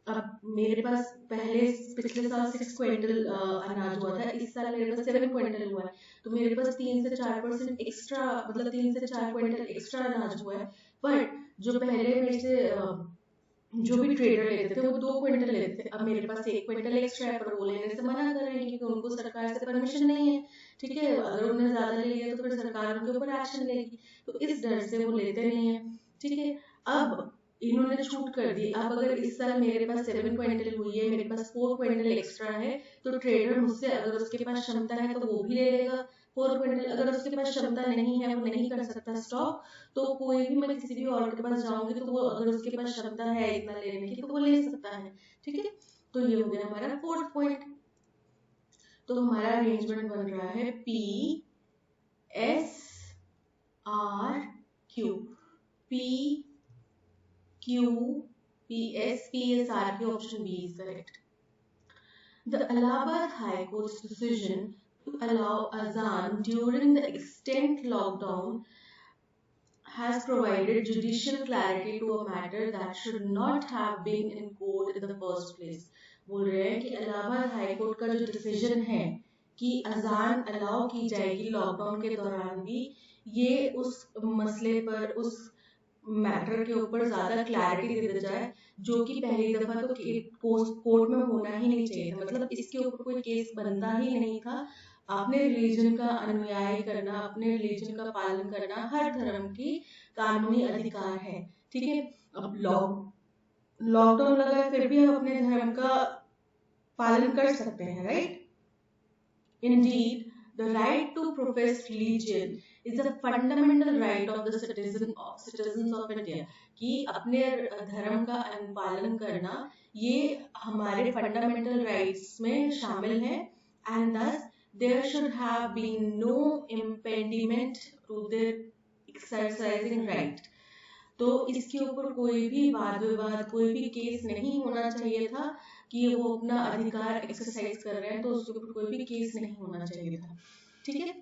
अब मेरे पास पहले पिछले साल 6 क्विंटल अनाज हुआ था, इस साल मेरे पास 7 क्विंटल हुआ है, तो मेरे पास 3 से 4% एक्स्ट्रा, मतलब 3 से 4 क्विंटल एक्स्ट्रा अनाज हुआ है। बट जो पहले मेरे से जो भी ट्रेडर लेते थे वो 2 क्विंटल लेते थे, अब मेरे पास 1 क्विंटल एक्स्ट्रा है, पर वो लेने से मना कर रहे हैं क्योंकि उनको सरकार से परमिशन नहीं है। ठीक है, अगर उन्होंने ज्यादा ले लिया तो फिर सरकार उनके ऊपर एक्शन लेगी, तो इस डर से वो लेते नहीं है। ठीक है, अब इन्होंने छूट कर दी। अब अगर इस साल मेरे पास 7 क्विंटल हुई है, मेरे पास 4 क्विंटल एक्स्ट्रा है, तो ट्रेडर मुझसे अगर उसके पास क्षमता है तो वो भी ले लेगा 4 क्विंटल। अगर उसके पास क्षमता नहीं है, वो नहीं कर सकता स्टॉक, तो कोई भी, मैं किसी भी और के पास जाऊंगी तो वो, अगर उसके पास क्षमता है इतना लेने की तो वो ले सकता है। ठीक है, तो ये हो गया हमारा फोर्थ पॉइंट। तो हमारा अरेंजमेंट बन रहा है P S R Q, P Q P S R Q, option B is correct. The Allahabad High Court's decision to allow azan during the extent lockdown has provided judicial clarity to a matter that should not have been in court in the first place. बोल रहे हैं कि Allahabad high court का जो decision है कि अजान allow की जाएगी लॉकडाउन के दौरान भी, ये उस मसले पर, उस मैटर के ऊपर ज्यादा क्लैरिटी दे दी जाए, जो कि पहली दफा तो कोर्ट में होना ही नहीं चाहिए था, मतलब इसके ऊपर कोई केस बनता ही नहीं था। अपने रिलीजन का अनुयायी करना, अपने रिलीजन का पालन करना हर धर्म की कानूनी अधिकार है। ठीक है, अब लॉकडाउन लगा है फिर भी हम अपने धर्म का पालन कर सकते हैं, right? Indeed, the right to profess religion is a fundamental right of the citizens of India. कि अपने धर्म का पालन करना ये हमारे फंडामेंटल राइट्स में शामिल है, and thus there should have been no impediment to their exercising right. तो इसके ऊपर कोई भी वाद विवाद, कोई भी केस नहीं होना चाहिए था कि वो अपना अधिकार एक्सरसाइज कर रहे हैं, तो उसके ऊपर कोई भी केस नहीं होना चाहिए था। ठीक है,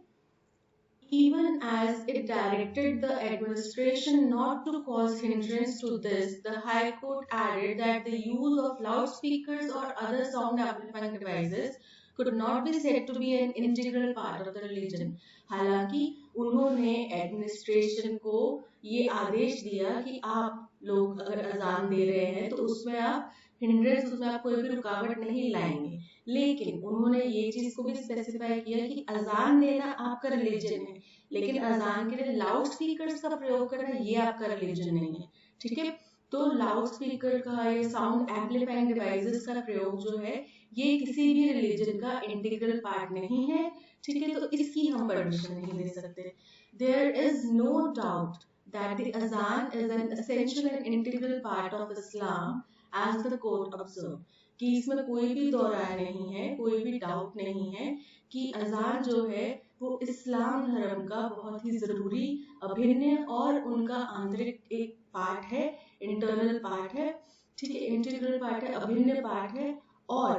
even as it directed the administration not to cause hindrance to this, the High Court added that the use of loudspeakers or other sound amplifying devices could not be said to be an integral part of the religion. हालांकि उन्होंने administration को ये आदेश दिया कि आप लोग अगर अजान दे रहे हैं तो उसमें आप हिंड्रेंस, उसमें आप कोई भी रुकावट नहीं लाएंगे, लेकिन उन्होंने ये चीज को भी स्पेसिफाई किया कि अजान देना आपका रिलीजन है, लेकिन अजान के लिए लाउड स्पीकर्स का प्रयोग करना ये आपका रिलीजन नहीं है। ठीक है, तो लाउड स्पीकर का या साउंड एम्पलीफाइंग डिवाइसेस का प्रयोग जो है ये किसी भी रिलीजन का इंटीग्रल पार्ट नहीं है। ठीक है, तो इसकी हम परमिशन नहीं दे सकते। There is no doubt that the azan is an essential and integral part of Islam as the court observed. कि इसमें कोई भी दो राय नहीं है, कोई भी डाउट नहीं है कि अजान जो है वो इस्लाम धर्म का बहुत ही जरूरी, अभिन्न और उनका आंतरिक एक पार्ट है, इंटरनल पार्ट है, ठीक है, इंटीग्रल पार्ट है, अभिन्न पार्ट है। और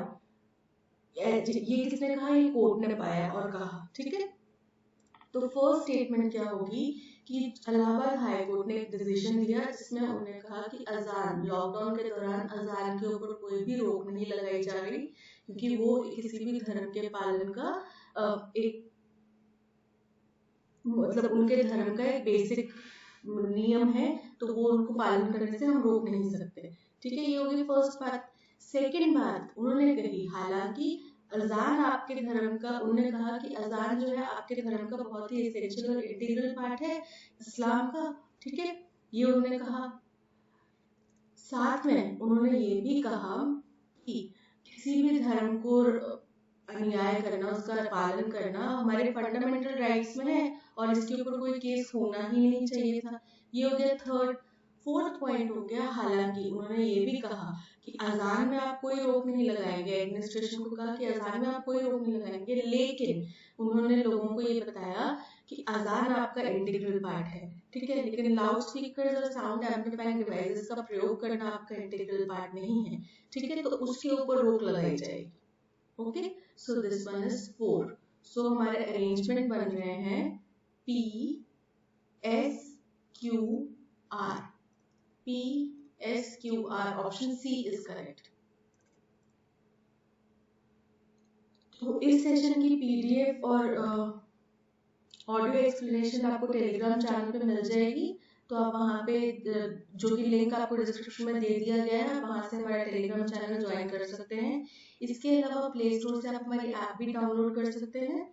ये किसने कहा? ये कोर्ट ने पाया और कहा, ठीक है। तो फर्स्ट स्टेटमेंट क्या होगी कि इलाहाबाद हाई कोर्ट ने एक डिसीजन दिया जिसमें उन्होंने कहा कि अजान, लॉकडाउन के दौरान अजान के ऊपर कोई भी रोक नहीं लगाई जा रही, क्योंकि वो किसी भी धर्म के पालन का एक मतलब उनके धर्म का एक बेसिक नियम है, तो वो उनको पालन करने से हम रोक नहीं सकते, ठीक है। ये होगी फर्स्ट बात। सेकेंड बात उन्होंने कही, हालांकि अजान आपके धर्म का, उन्होंने कहा कि अजान जो है आपके धर्म का बहुत ही एसेंशियल और इंटीग्रल पार्ट है इस्लाम का, ठीक है, ये उन्होंने कहा। साथ में उन्होंने ये भी कहा कि किसी भी धर्म को अन्याय करना, उसका पालन करना हमारे फंडामेंटल राइट्स में है और इसके ऊपर कोई केस होना ही नहीं चाहिए था। ये हो गया थर्ड। फोर्थ पॉइंट हो गया, हालांकि उन्होंने ये भी कहा कि अजान में आप कोई रोक नहीं लगाएंगे, एडमिनिस्ट्रेशन को कहा कि अजान में आप कोई रोक नहीं लगाएंगे, लेकिन उन्होंने लोगों को ये बताया कि अजान आपका इंटीग्रल पार्ट है, ठीक है, लेकिन लाउड स्पीकर और साउंड एम्पलीफाइंग डिवाइसेस का प्रयोग करना आपका इंटीग्रल पार्ट नहीं है, ठीक है, तो उसके ऊपर रोक लगाई जाएगी। Okay, so this one is 4। सो हमारे अरेंजमेंट बन रहे हैं P S Q R, P S Q R, option C is correct. तो इस सेशन की PDF और ऑडियो एक्सप्लेनेशन आपको टेलीग्राम चैनल पे मिल जाएगी, तो आप वहाँ पे जो कि लिंक आपको डिस्क्रिप्शन में दे दिया गया है, आप वहाँ से हमारा टेलीग्राम चैनल ज्वाइन कर सकते हैं। इसके अलावा प्ले स्टोर से आप हमारी ऐप भी डाउनलोड कर सकते हैं।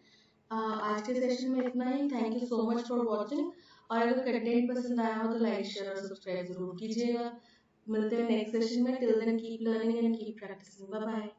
आज के सेशन में इतना ही। Thank you so much for watching, और अगर कंटेंट पसंद आया हो तो लाइक, शेयर और सब्सक्राइब जरूर कीजिएगा। मिलते हैं नेक्स्ट सेशन में। Till then keep learning and keep practising. Bye bye.